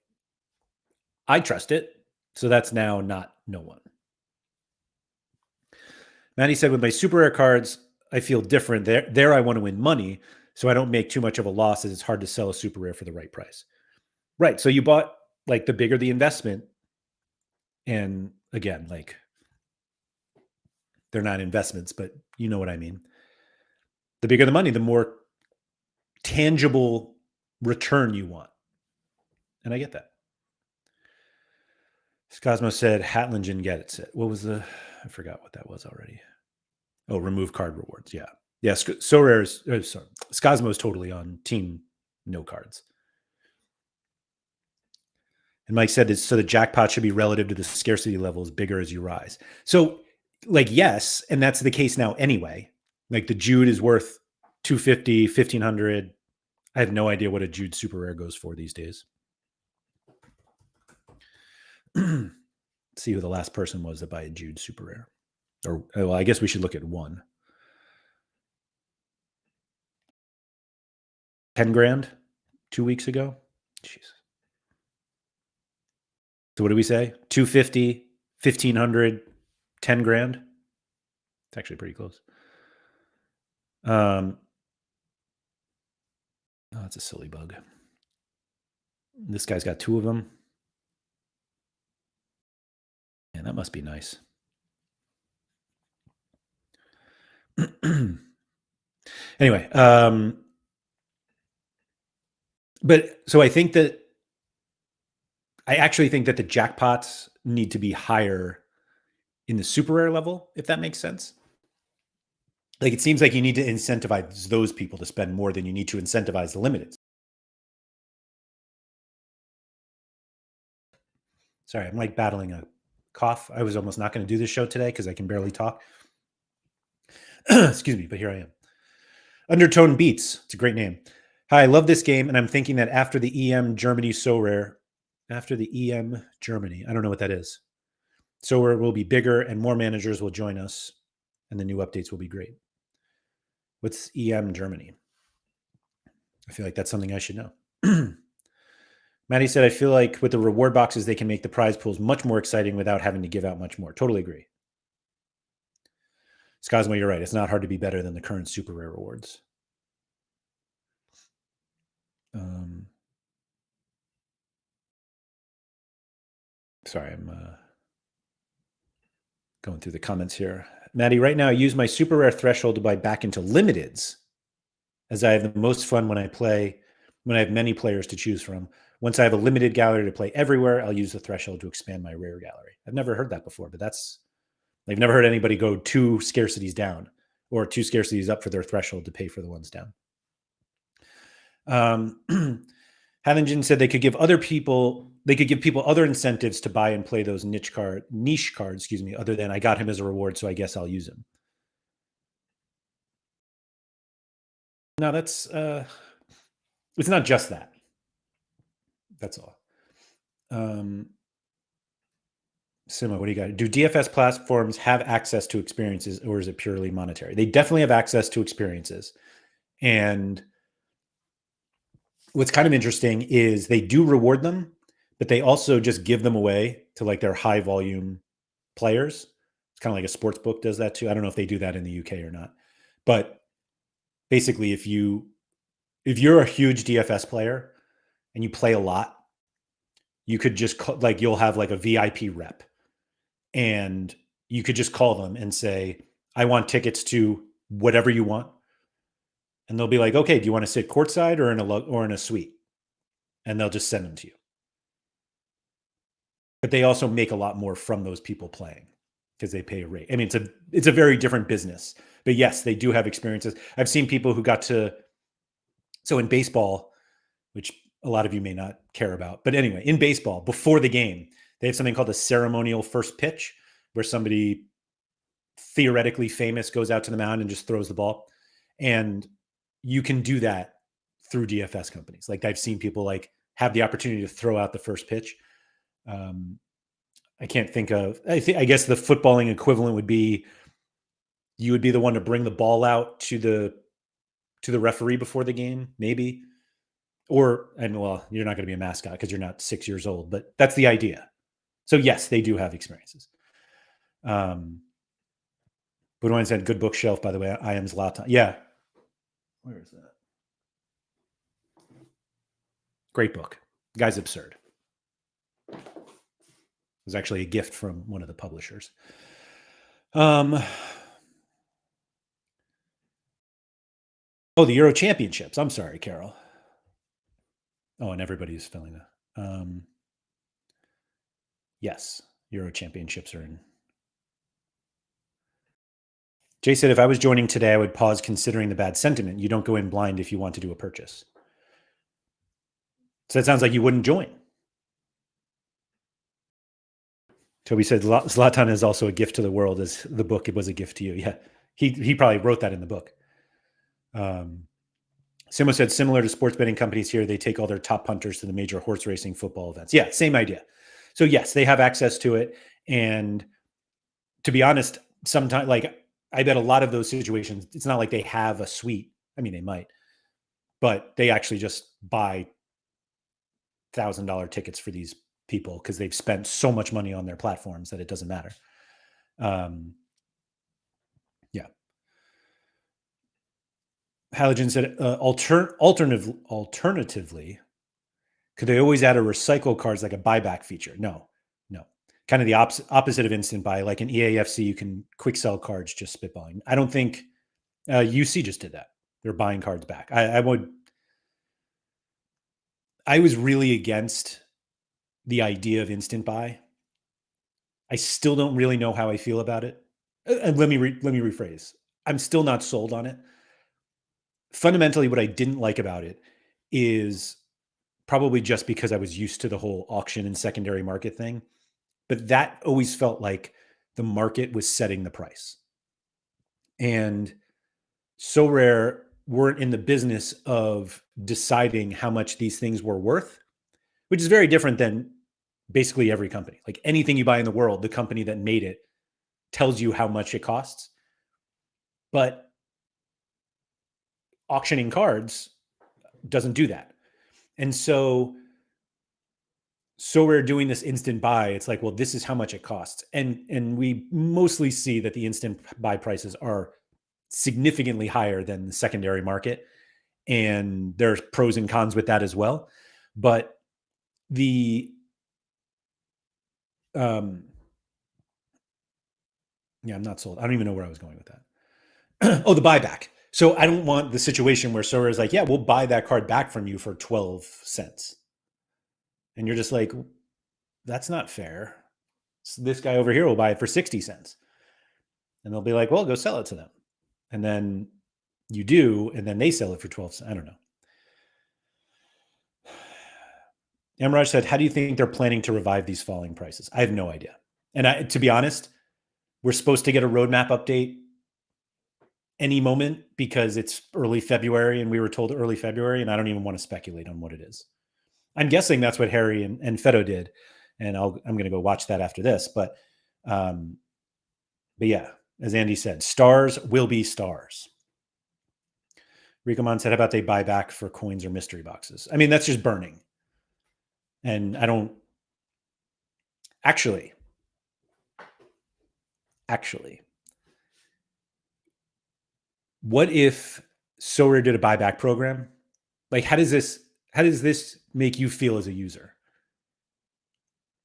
I trust it. So that's now not no one. Maddie said, with my super rare cards, I feel different. There I want to win money, so I don't make too much of a loss as it's hard to sell a super rare for the right price. Right. So you bought like the bigger the investment. And again, like they're not investments, but you know what I mean. The bigger the money, the more tangible return you want. And I get that. Cosmo said Hatlingen gets it. What was I forgot what that was already. Oh, remove card rewards. Yeah. Yeah. So rare's, sorry. Scosmo's totally on team no cards. And Mike said this, so the jackpot should be relative to the scarcity level as bigger as you rise. So, like, yes, and that's the case now anyway. Like the Jude is worth 250, 1500. I have no idea what a Jude super rare goes for these days. See who the last person was that buy a Jude super rare. Or, well, I guess we should look at one. 10 grand 2 weeks ago. Jesus. So what do we say? 250, 1500, 10 grand. It's actually pretty close. Oh, that's a silly bug. This guy's got 2 of them. Man, that must be nice. Anyway, but so I actually think that the jackpots need to be higher in the super rare level, if that makes sense. Like it seems like you need to incentivize those people to spend more than you need to incentivize the limited. Sorry, I'm like battling a cough. I was almost not going to do this show today because I can barely talk. Excuse me, but here I am. Undertone Beats. It's a great name. Hi, I love this game, and I'm thinking that after the EM Germany So Rare, after the EM Germany, I don't know what that is. So Rare will be bigger and more managers will join us, and the new updates will be great. What's EM Germany? I feel like that's something I should know. Maddie said, I feel like with the reward boxes, they can make the prize pools much more exciting without having to give out much more. Totally agree. Scosmo, you're right. It's not hard to be better than the current super rare rewards. Sorry, I'm going through the comments here. Maddie, right now I use my super rare threshold to buy back into limiteds, as I have the most fun when I have many players to choose from. Once I have a limited gallery to play everywhere, I'll use the threshold to expand my rare gallery. I've never heard that before, but I've never heard anybody go 2 scarcities down or 2 scarcities up for their threshold to pay for the ones down. Hallington said they could give people other incentives to buy and play those niche cards, other than I got him as a reward, so I guess I'll use him. No, that's it's not just that. That's all. Simo, what do you got? Do DFS platforms have access to experiences, or is it purely monetary? They definitely have access to experiences. And what's kind of interesting is they do reward them, but they also just give them away to like their high volume players. It's kind of like a sports book does that too. I don't know if they do that in the UK or not. But basically, if you're a huge DFS player and you play a lot, you could just you'll have like a VIP rep, and you could just call them and say, I want tickets to whatever you want. And they'll be like, okay, do you want to sit courtside or in a suite? And they'll just send them to you. But they also make a lot more from those people playing because they pay a rate. I mean, it's a very different business. But yes, they do have experiences. I've seen people who so in baseball, which a lot of you may not care about, but anyway, in baseball, before the game, they have something called a ceremonial first pitch, where somebody theoretically famous goes out to the mound and just throws the ball. And you can do that through DFS companies. Like I've seen people like have the opportunity to throw out the first pitch. I can't think of, I guess the footballing equivalent would be you would be the one to bring the ball out to the referee before the game, maybe. Or, and well, you're not going to be a mascot because you're not 6 years old, but that's the idea. So yes, they do have experiences. Budwine said, good bookshelf, by the way. I am Zlatan. Yeah. Where is that? Great book. Guy's absurd. It was actually a gift from one of the publishers. Oh, the Euro Championships. I'm sorry, Carol. Oh, and everybody's filling that. Yes, Euro Championships are in. Jay said, if I was joining today, I would pause considering the bad sentiment. You don't go in blind if you want to do a purchase. So it sounds like you wouldn't join. Toby said, Zlatan is also a gift to the world, as the book, it was a gift to you. Yeah, he probably wrote that in the book. Simo said, similar to sports betting companies here, they take all their top punters to the major horse racing football events. Yeah, same idea. So yes, they have access to it. And to be honest, sometimes, like, I bet a lot of those situations, it's not like they have a suite. I mean, they might, but they actually just buy $1,000 tickets for these people because they've spent so much money on their platforms that it doesn't matter. Yeah. Halogen said, alternatively, could they always add a recycle cards like a buyback feature? No. Kind of the opposite of instant buy. Like in EAFC, you can quick sell cards just spitballing. I don't think UC just did that. They're buying cards back. I was really against the idea of instant buy. I still don't really know how I feel about it. And let me rephrase. I'm still not sold on it. Fundamentally, what I didn't like about it is probably just because I was used to the whole auction and secondary market thing. But that always felt like the market was setting the price. And Sorare weren't in the business of deciding how much these things were worth, which is very different than basically every company. Like anything you buy in the world, the company that made it tells you how much it costs. But auctioning cards doesn't do that. And so we're doing this instant buy. It's like, well, this is how much it costs. And we mostly see that the instant buy prices are significantly higher than the secondary market. And there's pros and cons with that as well. But the yeah, I'm not sold. I don't even know where I was going with that. Oh, the buyback. So I don't want the situation where Sora is like, yeah, we'll buy that card back from you for 12 cents. And you're just like, that's not fair. So this guy over here will buy it for 60 cents. And they'll be like, well, go sell it to them. And then you do, and then they sell it for 12 cents. I don't know. Amraj said, how do you think they're planning to revive these falling prices? I have no idea. And to be honest, we're supposed to get a roadmap update any moment because it's early February and we were told early February, and I don't even want to speculate on what it is. I'm guessing that's what Harry and Fedo did. And I'm going to go watch that after this. But yeah, as Andy said, stars will be stars. Ricomon said, how about they buy back for coins or mystery boxes? I mean, that's just burning. And I don't actually, what if Sorare did a buyback program? Like, how does this make you feel as a user?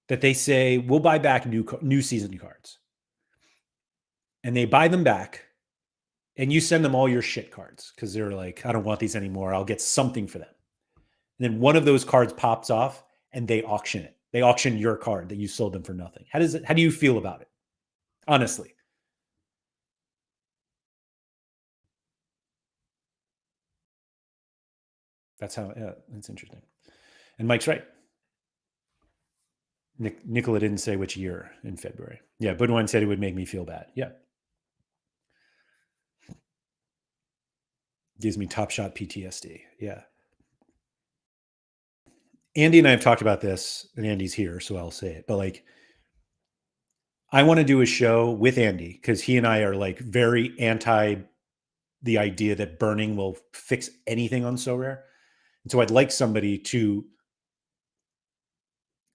That they say, we'll buy back new season cards. And they buy them back, and you send them all your shit cards because they're like, I don't want these anymore. I'll get something for them. And then one of those cards pops off and they auction it. They auction your card that you sold them for nothing. How do you feel about it? Honestly. That's interesting. And Mike's right. Nicola didn't say which year in February. Yeah, Budwine said it would make me feel bad. Yeah. Gives me Top Shot PTSD. Yeah. Andy and I have talked about this, and Andy's here, so I'll say it. But like, I want to do a show with Andy because he and I are like very anti the idea that burning will fix anything on Sorare. And so I'd like somebody to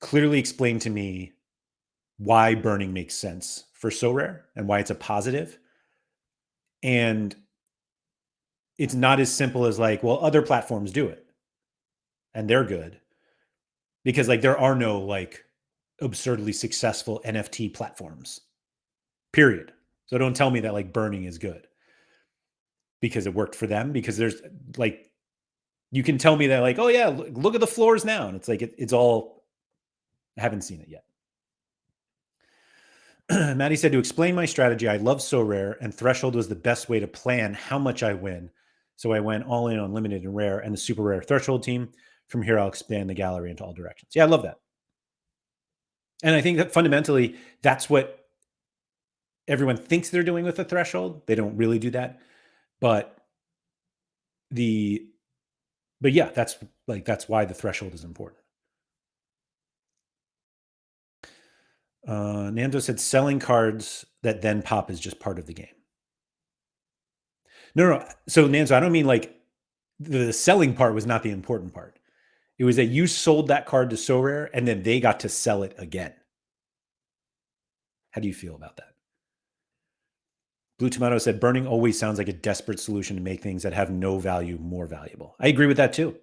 clearly explain to me why burning makes sense for Sorare and why it's a positive. And it's not as simple as like, well, other platforms do it and they're good. Because like there are no like absurdly successful NFT platforms. Period. So don't tell me that like burning is good because it worked for them. Because there's like you can tell me that like, oh yeah, look at the floors now, and it's like it's all. I haven't seen it yet. Maddie said to explain my strategy. I love Sorare, and Threshold was the best way to plan how much I win. So I went all in on limited and rare and the super rare Threshold team. From here, I'll expand the gallery into all directions. Yeah, I love that. And I think that fundamentally, that's what everyone thinks they're doing with the Threshold. They don't really do that. But yeah, that's why the Threshold is important. Nando said selling cards that then pop is just part of the game. No. So Nando, I don't mean like the selling part was not the important part. It was that you sold that card to Sorare and then they got to sell it again. How do you feel about that? Blue Tomato said burning always sounds like a desperate solution to make things that have no value more valuable. I agree with that too.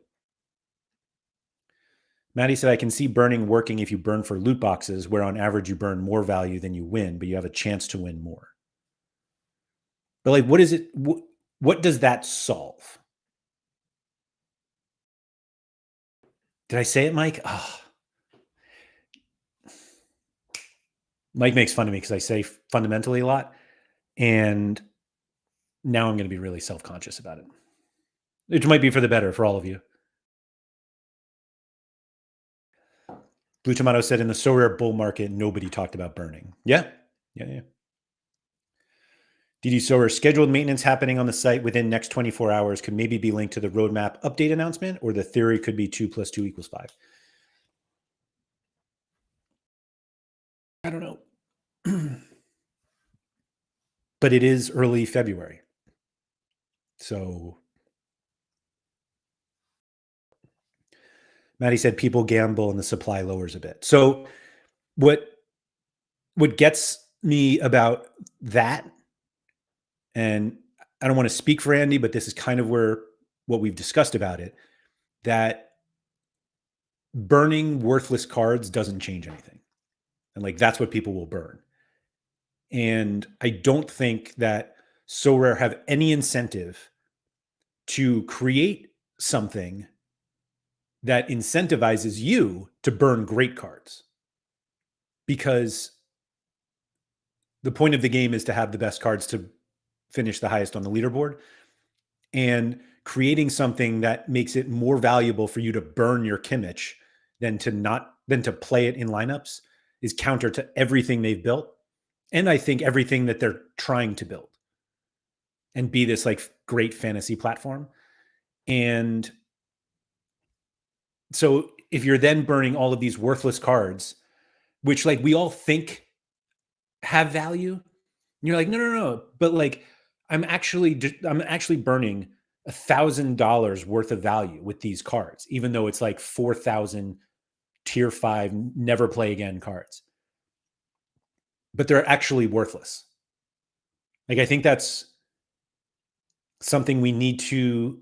Maddie said, I can see burning working if you burn for loot boxes, where on average you burn more value than you win, but you have a chance to win more. But like, what is it? What does that solve? Did I say it, Mike? Oh. Mike makes fun of me because I say fundamentally a lot. And now I'm going to be really self-conscious about it, which might be for the better for all of you. Blue Tomato said in the Sorare bull market, nobody talked about burning. Yeah. DD Sorare scheduled maintenance happening on the site within next 24 hours could maybe be linked to the roadmap update announcement, or the theory could be 2 + 2 = 5. I don't know. But it is early February. So Maddie said people gamble and the supply lowers a bit. So what gets me about that, and I don't want to speak for Andy, but this is kind of where what we've discussed about it, that burning worthless cards doesn't change anything. And like that's what people will burn. And I don't think that Sorare have any incentive to create something that incentivizes you to burn great cards. Because the point of the game is to have the best cards to finish the highest on the leaderboard. And creating something that makes it more valuable for you to burn your Kimmich than to play it in lineups is counter to everything they've built. And I think everything that they're trying to build and be this like great fantasy platform. And so if you're then burning all of these worthless cards, which like we all think have value, and you're like, no. But like, I'm actually burning $1,000 worth of value with these cards, even though it's like 4,000 tier 5 never play again cards. But they're actually worthless. Like I think that's something we need to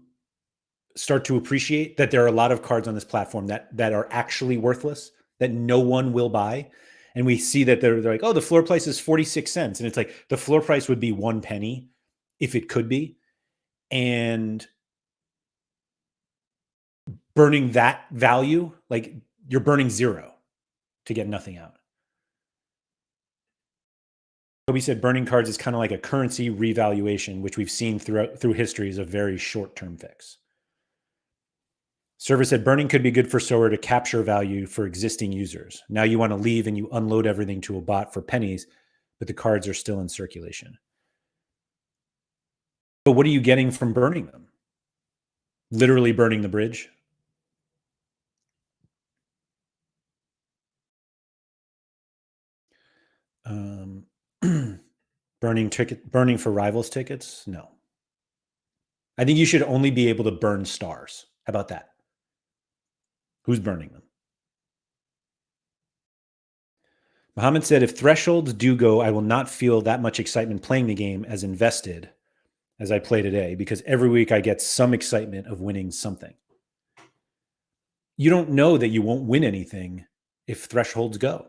start to appreciate, that there are a lot of cards on this platform that are actually worthless, that no one will buy. And we see that they're like, oh, the floor price is 46 cents. And it's like the floor price would be 1 penny if it could be. And burning that value, like you're burning zero to get nothing out. We said burning cards is kind of like a currency revaluation, which we've seen through history is a very short-term fix. Server said burning could be good for Sorare to capture value for existing users. Now you want to leave and you unload everything to a bot for pennies, but the cards are still in circulation. But what are you getting from burning them? Literally burning the bridge? Burning for rivals tickets? No. I think you should only be able to burn stars. How about that? Who's burning them? Muhammad said, if thresholds do go, I will not feel that much excitement playing the game as invested as I play today, because every week I get some excitement of winning something. You don't know that you won't win anything if thresholds go.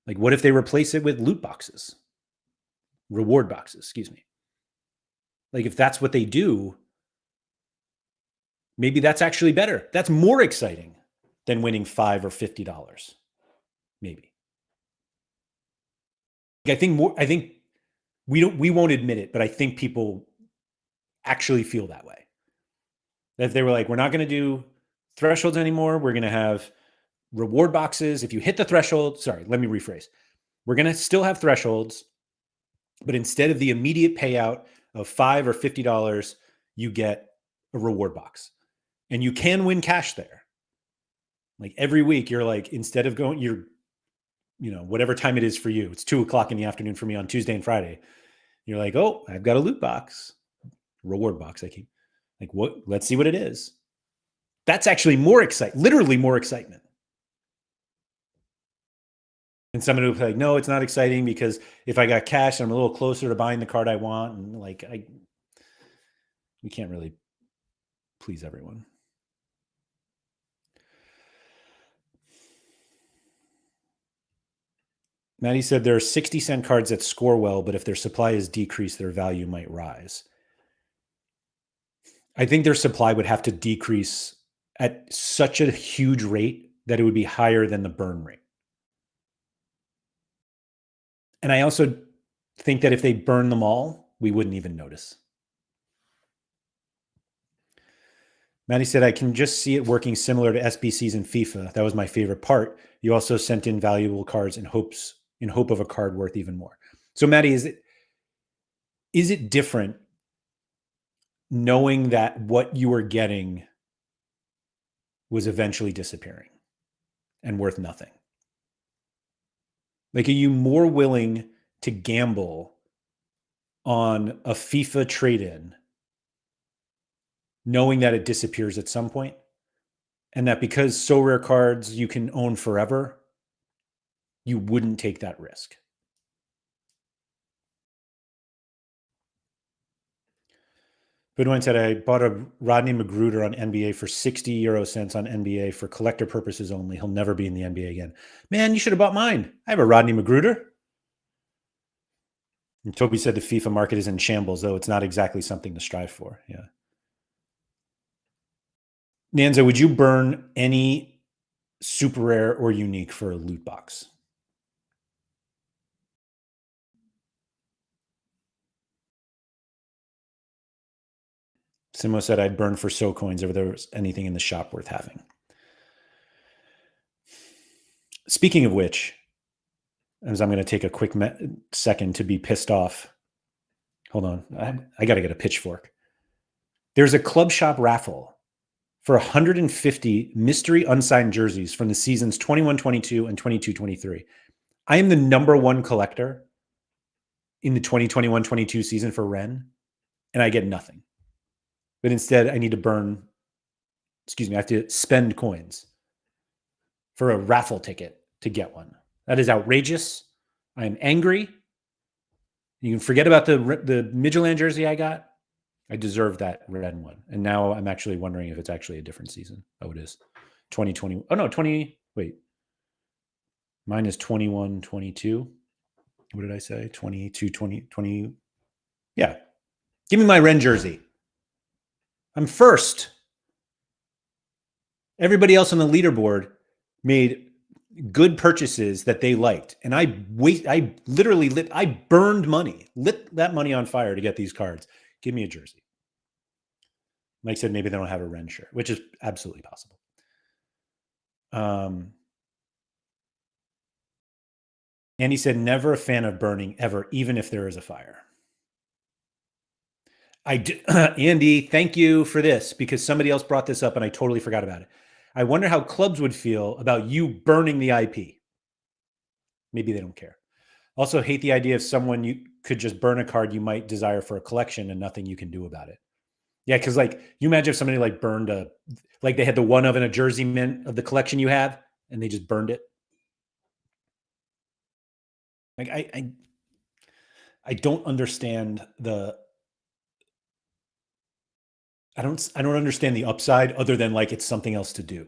Like, what if they replace it with loot boxes? Reward boxes, excuse me. Like, if that's what they do, maybe that's actually better. That's more exciting than winning $5 or $50. Maybe. I think we won't admit it, but I think people actually feel that way. That if they were like, we're not going to do thresholds anymore, we're going to have reward boxes. If you hit the threshold, sorry, let me rephrase. We're going to still have thresholds, but instead of the immediate payout of $5 or $50, you get a reward box. And you can win cash there. Like every week, you're like, instead of going, whatever time it is for you, it's 2:00 in the afternoon for me on Tuesday and Friday. You're like, oh, I've got a loot box, reward box. I keep like, what? Let's see what it is. That's actually more exciting, literally more excitement. And someone will be like, no, it's not exciting because if I got cash, I'm a little closer to buying the card I want. And like, we can't really please everyone. Maddie said there are 60-cent cards that score well, but if their supply is decreased, their value might rise. I think their supply would have to decrease at such a huge rate that it would be higher than the burn rate. And I also think that if they burn them all, we wouldn't even notice. Maddie said, I can just see it working similar to SBCs in FIFA. That was my favorite part. You also sent in valuable cards in hope of a card worth even more. So Maddie, is it different knowing that what you were getting was eventually disappearing and worth nothing? Like, are you more willing to gamble on a FIFA trade-in knowing that it disappears at some point, and that because Sorare cards you can own forever, you wouldn't take that risk? Goodwin said, I bought a Rodney Magruder on NBA for 60 euro cents on NBA for collector purposes only. He'll never be in the NBA again. Man, you should have bought mine. I have a Rodney Magruder. And Toby said the FIFA market is in shambles, though it's not exactly something to strive for. Yeah. Nanza, would you burn any super rare or unique for a loot box? Simo said, I'd burn for so coins if there was anything in the shop worth having. Speaking of which, as I'm going to take a quick second to be pissed off. Hold on. I got to get a pitchfork. There's a club shop raffle for 150 mystery unsigned jerseys from the seasons 21-22 and 22-23. I am the number one collector in the 2021-22 season for Ren, and I get nothing. But instead, I need to I have to spend coins for a raffle ticket to get one. That is outrageous. I am angry. You can forget about the Midtjylland jersey I got. I deserve that red one. And now I'm actually wondering if it's actually a different season. Oh, it is. 2020. Oh, no, 20. Wait. Mine is 21-22. What did I say? 22-20. Yeah. Give me my Ren jersey. I'm first. Everybody else on the leaderboard made good purchases that they liked. And I burned money, lit that money on fire to get these cards. Give me a jersey. Mike said maybe they don't have a Ren shirt, which is absolutely possible. Andy said, never a fan of burning ever, even if there is a fire. Andy, thank you for this, because somebody else brought this up and I totally forgot about it. I wonder how clubs would feel about you burning the IP. Maybe they don't care. Also hate the idea of someone you could just burn a card you might desire for a collection and nothing you can do about it. Yeah, because like you imagine if somebody like burned like they had the one of in a jersey mint of the collection you have and they just burned it. Like I don't understand I don't understand the upside other than like it's something else to do.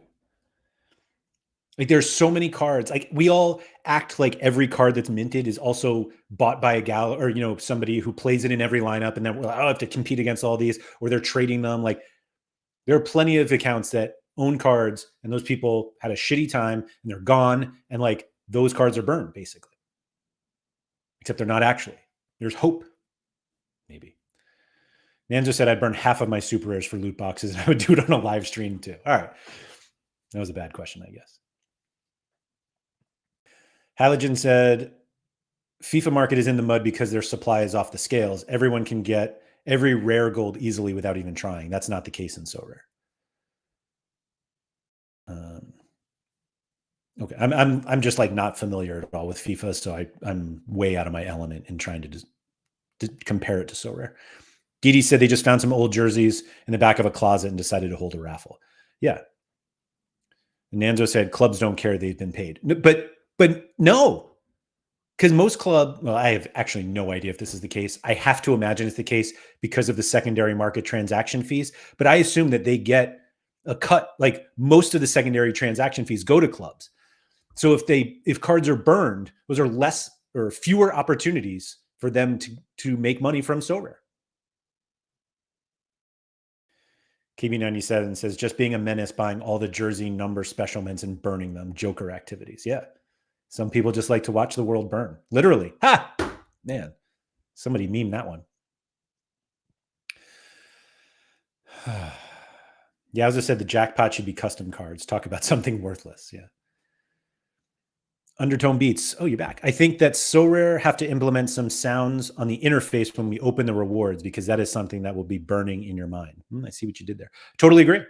Like there's so many cards. Like we all act like every card that's minted is also bought by a gal or somebody who plays it in every lineup, and then we're like, oh, I have to compete against all these, or they're trading them. Like there are plenty of accounts that own cards, and those people had a shitty time and they're gone, and like those cards are burned basically. Except they're not actually. There's hope, maybe. Nanzo said I'd burn half of my super rares for loot boxes, and I would do it on a live stream too. All right. That was a bad question, I guess. Halogen said, FIFA market is in the mud because their supply is off the scales. Everyone can get every rare gold easily without even trying. That's not the case in Sorare. Okay, I'm just like not familiar at all with FIFA, so I'm way out of my element in trying to compare it to Sorare. Didi said they just found some old jerseys in the back of a closet and decided to hold a raffle. Yeah. And Nanzo said clubs don't care they've been paid, but no. Because most I have actually no idea if this is the case. I have to imagine it's the case because of the secondary market transaction fees. But I assume that they get a cut, like most of the secondary transaction fees go to clubs. So if cards are burned, those are less or fewer opportunities for them to make money from Sorare. KB97 says, just being a menace, buying all the jersey number special mints and burning them, Joker activities. Yeah. Some people just like to watch the world burn. Literally. Ha! Man, somebody meme that one. Yeah, as I said, the jackpot should be custom cards. Talk about something worthless. Yeah. Undertone Beats. Oh, you're back. I think that Sorare have to implement some sounds on the interface when we open the rewards, because that is something that will be burning in your mind. I see what you did there. Totally agree.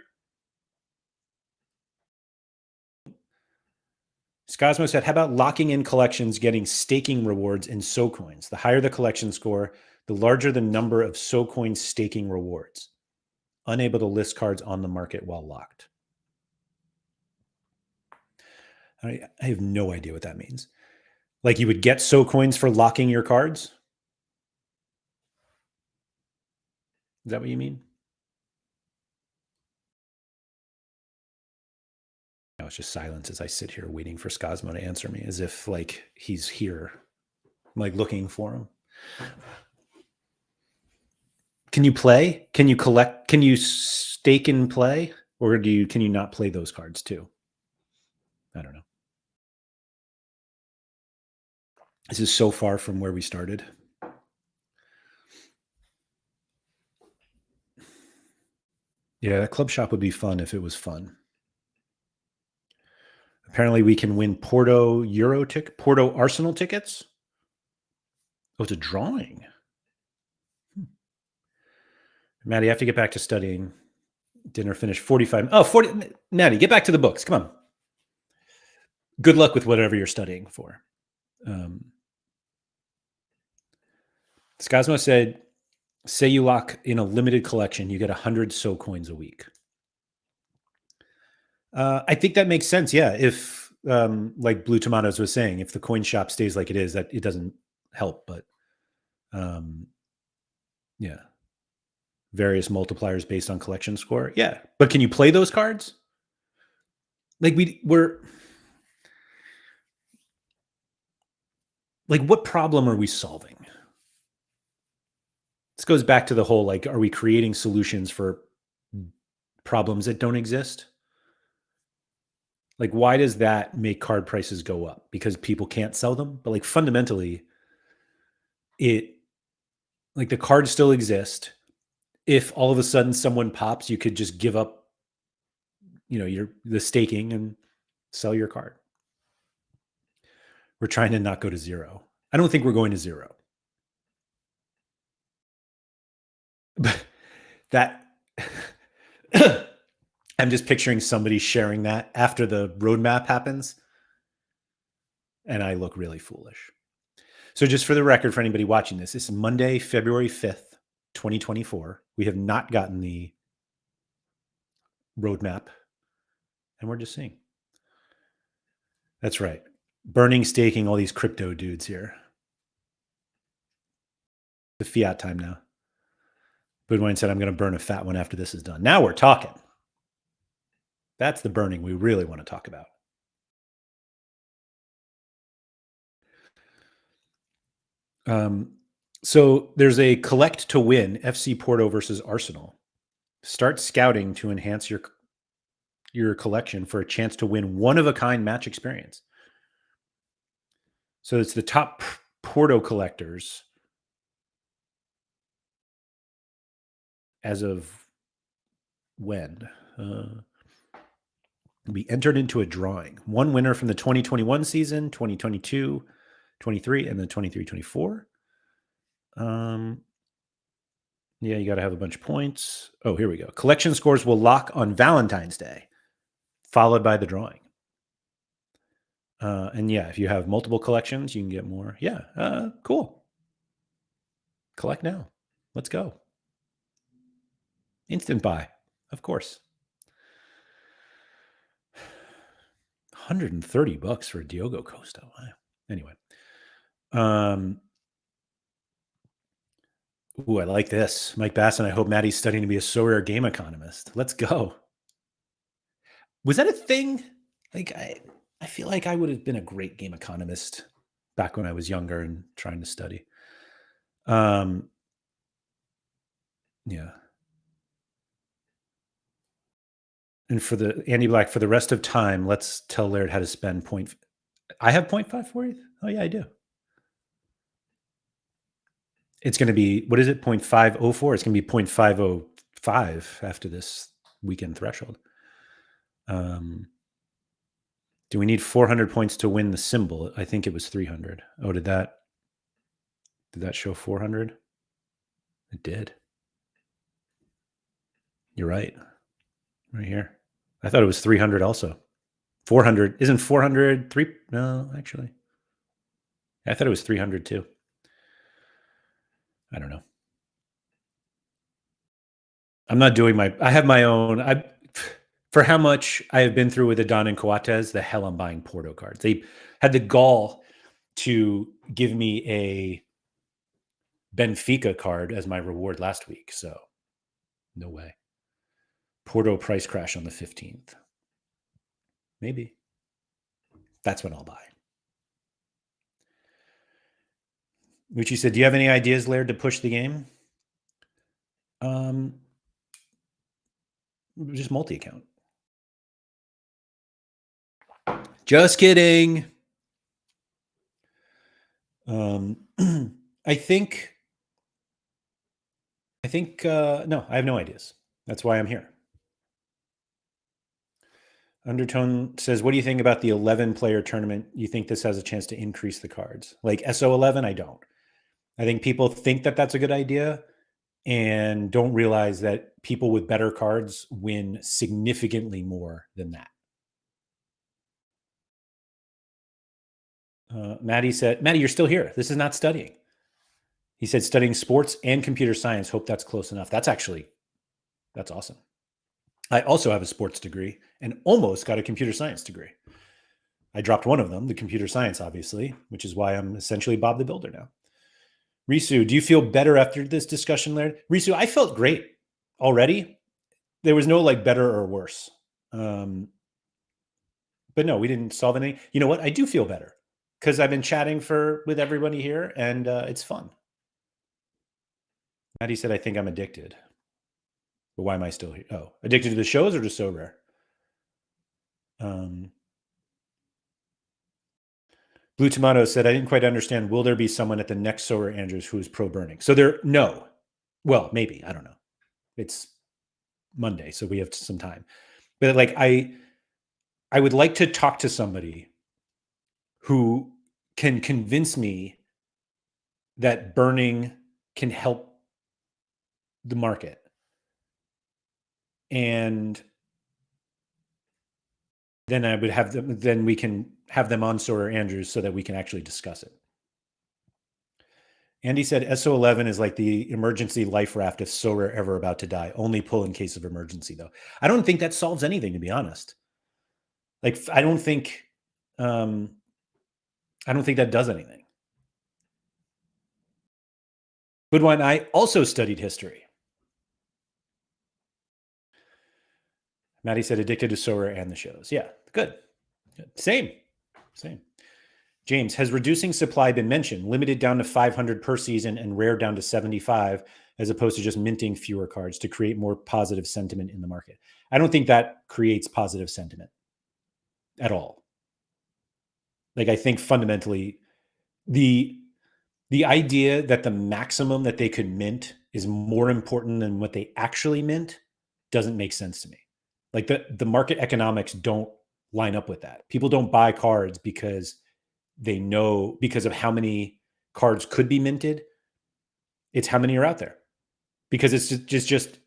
Scosmo said, how about locking in collections, getting staking rewards in So coins? The higher the collection score, the larger the number of So coin staking rewards. Unable to list cards on the market while locked. I have no idea what that means. Like you would get So coins for locking your cards? Is that what you mean? No, it's just silence as I sit here waiting for Scosmo to answer me, as if like he's here. I'm like looking for him. Can you play? Can you collect? Can you stake and play? Or can you not play those cards too? I don't know. This is so far from where we started. Yeah, that club shop would be fun if it was fun. Apparently we can win Porto Arsenal tickets. Oh, it's a drawing. Maddie, you have to get back to studying. Dinner finished 45. Oh, 40. Maddie, get back to the books. Come on. Good luck with whatever you're studying for. Scosmo said, say you lock in a limited collection, you get 100 So coins a week. I think that makes sense. Yeah. If like Blue Tomatoes was saying, if the coin shop stays like it is, that it doesn't help, but yeah. Various multipliers based on collection score. Yeah. But can you play those cards? Like we're like, what problem are we solving? This goes back to the whole, like, are we creating solutions for problems that don't exist? Like, why does that make card prices go up? Because people can't sell them? But like fundamentally, like the cards still exist. If all of a sudden someone pops, you could just give up, the staking and sell your card. We're trying to not go to zero. I don't think we're going to zero. But that I'm just picturing somebody sharing that after the roadmap happens, and I look really foolish. So just for the record, for anybody watching this is Monday, February 5th, 2024. We have not gotten the roadmap, and we're just seeing. That's right. Burning, staking, all these crypto dudes here. The fiat time now. Budwine said, I'm going to burn a fat one after this is done. Now we're talking. That's the burning we really want to talk about. So there's a collect to win FC Porto versus Arsenal. Start scouting to enhance your collection for a chance to win one-of-a-kind match experience. So it's the top Porto collectors as of when? We entered into a drawing. One winner from the 2021 season, 2022, 23, and then 23-24. Yeah, you got to have a bunch of points. Oh, here we go. Collection scores will lock on Valentine's Day, followed by the drawing. And yeah, if you have multiple collections, you can get more. Yeah, cool. Collect now. Let's go. Instant buy, of course. $130 for Diogo Costa. Wow. Anyway. Ooh, I like this. Mike Bass, and I hope Maddie's studying to be a Sorare game economist. Let's go. Was that a thing? Like, I feel like I would have been a great game economist back when I was younger and trying to study. Yeah. And for the Andy Black, for the rest of time, let's tell Laird how to spend point. I have 0.54. Oh yeah, I do. It's going to be, what is it? 0.504. It's going to be 0.505 after this weekend threshold. Do we need 400 points to win the symbol? I think it was 300. Oh, did that show 400? It did. You're right. Right here. I thought it was 300 also. 400. Isn't 400 3? No, actually. I thought it was 300 too. I don't know. I'm not doing I have my own. For how much I have been through with Adon and Coates, the hell I'm buying Porto cards. They had the gall to give me a Benfica card as my reward last week. So no way. Porto price crash on the 15th. Maybe. That's when I'll buy. Richie said, do you have any ideas, Laird, to push the game? Just multi-account. Just kidding. I think no, I have no ideas. That's why I'm here. Undertone says, what do you think about the 11-player tournament? You think this has a chance to increase the cards? Like SO11, I don't. I think people think that that's a good idea and don't realize that people with better cards win significantly more than that. Maddie said, Maddie, you're still here. This is not studying. He said studying sports and computer science. Hope that's close enough. That's awesome. I also have a sports degree and almost got a computer science degree. I dropped one of them, the computer science, obviously, which is why I'm essentially Bob the Builder now. Risu, do you feel better after this discussion, Laird? Risu, I felt great already. There was no like better or worse. But no, we didn't solve anything. You know what? I do feel better because I've been chatting with everybody here and it's fun. Maddie said, I think I'm addicted. But why am I still here? Oh, addicted to the shows or just Sorare? Blue Tomato said, I didn't quite understand. Will there be someone at the next Sorare Andrews who is pro burning? So no. Well, maybe. I don't know. It's Monday, so we have some time. But like I would like to talk to somebody who can convince me that burning can help the market. And then I would have them, then we can have them on Sorare Andrews so that we can actually discuss it. Andy said SO11 is like the emergency life raft if so we're ever about to die. Only pull in case of emergency, though. I don't think that solves anything, to be honest. Like, I don't think that does anything. Good one. I also studied history. Maddie said addicted to Sorare and the shows. Yeah, good. Same. James, has reducing supply been mentioned? Limited down to 500 per season and rare down to 75, as opposed to just minting fewer cards to create more positive sentiment in the market. I don't think that creates positive sentiment at all. Like, I think fundamentally the idea that the maximum that they could mint is more important than what they actually mint doesn't make sense to me. Like, the market economics don't line up with that. People don't buy cards because they know, because of how many cards could be minted. It's how many are out there. Because it's just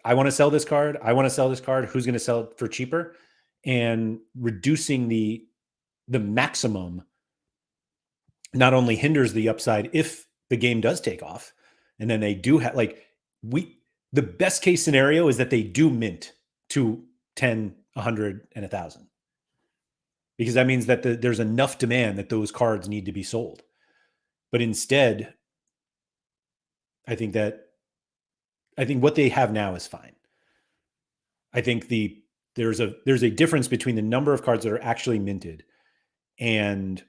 I want to sell this card. I want to sell this card. Who's going to sell it for cheaper? And reducing the maximum not only hinders the upside if the game does take off, and then they do have, like, the best case scenario is that they do mint to 10, 100, and 1,000. Because that means that there's enough demand that those cards need to be sold. But instead, I think what they have now is fine. I think there's a difference between the number of cards that are actually minted and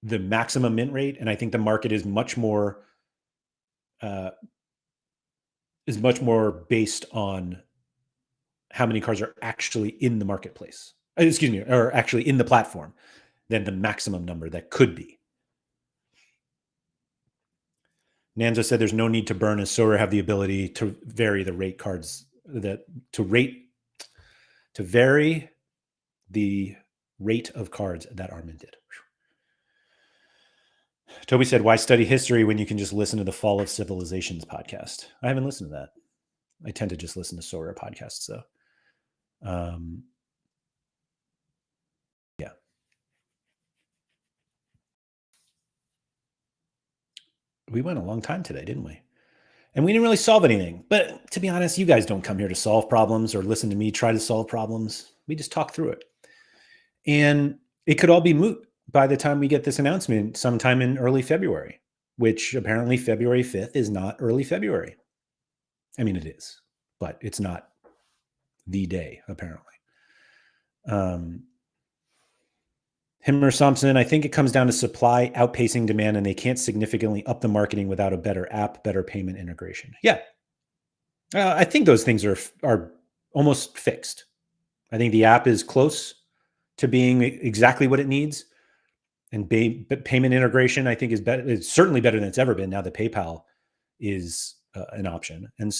the maximum mint rate, and I think the market is much more based on how many cards are actually in the marketplace. Excuse me, or actually in the platform, than the maximum number that could be. Nanzo said there's no need to burn, as Sorare have the ability to vary the rate cards to vary the rate of cards that are minted. Toby said, why study history when you can just listen to the Fall of Civilizations podcast? I haven't listened to that. I tend to just listen to Sorare podcasts, though. Yeah. We went a long time today, didn't we? And we didn't really solve anything. But to be honest, you guys don't come here to solve problems or listen to me try to solve problems. We just talk through it. And it could all be moot by the time we get this announcement sometime in early February, which apparently February 5th is not early February. I mean, it is, but it's not the day, apparently. Himmer Thompson, I think it comes down to supply outpacing demand, and they can't significantly up the marketing without a better app, better payment integration. Yeah. I think those things are almost fixed. I think the app is close to being exactly what it needs. And payment integration, I think, is better. It's certainly better than it's ever been now that PayPal is an option. And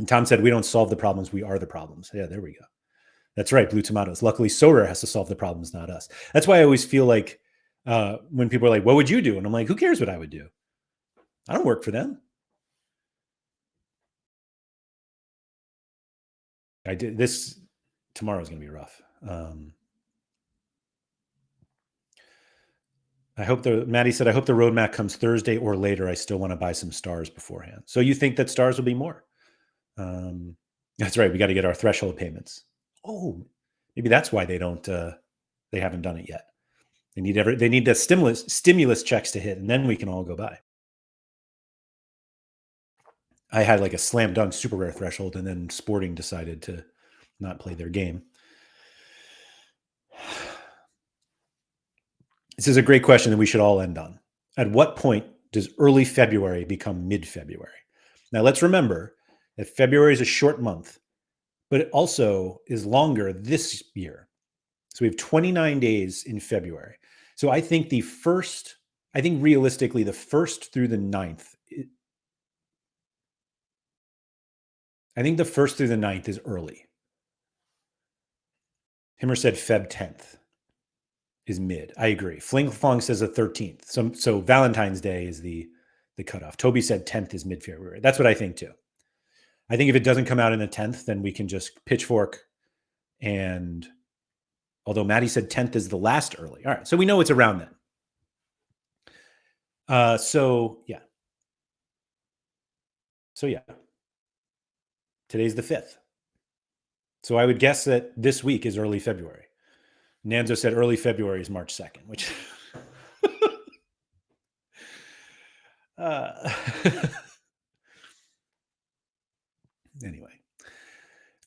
Tom said, we don't solve the problems, we are the problems. Yeah, there we go. That's right, Blue Tomatoes. Luckily, Sorare has to solve the problems, not us. That's why I always feel like when people are like, what would you do? And I'm like, who cares what I would do? I don't work for them. I did this. Tomorrow's going to be rough. Maddie said, I hope the roadmap comes Thursday or later. I still want to buy some stars beforehand. So you think that stars will be more? That's right. We got to get our threshold payments. Oh, maybe that's why they haven't done it yet. They need the stimulus checks to hit, and then we can all go by. I had like a slam dunk super rare threshold, and then Sporting decided to not play their game. This is a great question that we should all end on. At what point does early February become mid-February? Now, let's remember that February is a short month, but it also is longer this year. So we have 29 days in February. So I think realistically, the 1st through the 9th, I think the 1st through the 9th is early. Himmer said Feb 10th is mid. I agree. Fling Flong says the 13th. So Valentine's Day is the cutoff. Toby said 10th is mid-February. That's what I think too. I think if it doesn't come out in the 10th, then we can just pitchfork. And although Maddie said 10th is the last early. All right. So we know it's around then. So yeah. So yeah. Today's the 5th. So I would guess that this week is early February. Nanzo said early February is March 2nd, which uh, anyway.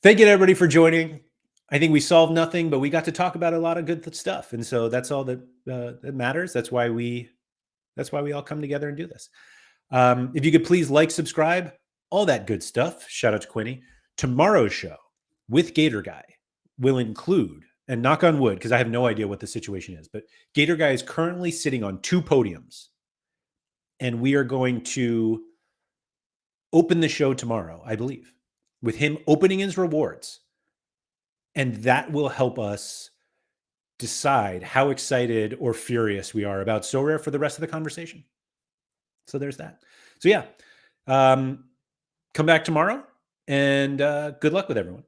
Thank you to everybody for joining. I think we solved nothing, but we got to talk about a lot of good stuff, and so that's all that matters. That's why we all come together and do this. If you could please like, subscribe, all that good stuff. Shout out to Quinny. Tomorrow's show with Gator Guy will include, and knock on wood, because I have no idea what the situation is, but Gator Guy is currently sitting on 2 podiums, and we are going to open the show tomorrow, I believe, with him opening his rewards. And that will help us decide how excited or furious we are about Sorare for the rest of the conversation. So there's that. So yeah, come back tomorrow, and good luck with everyone.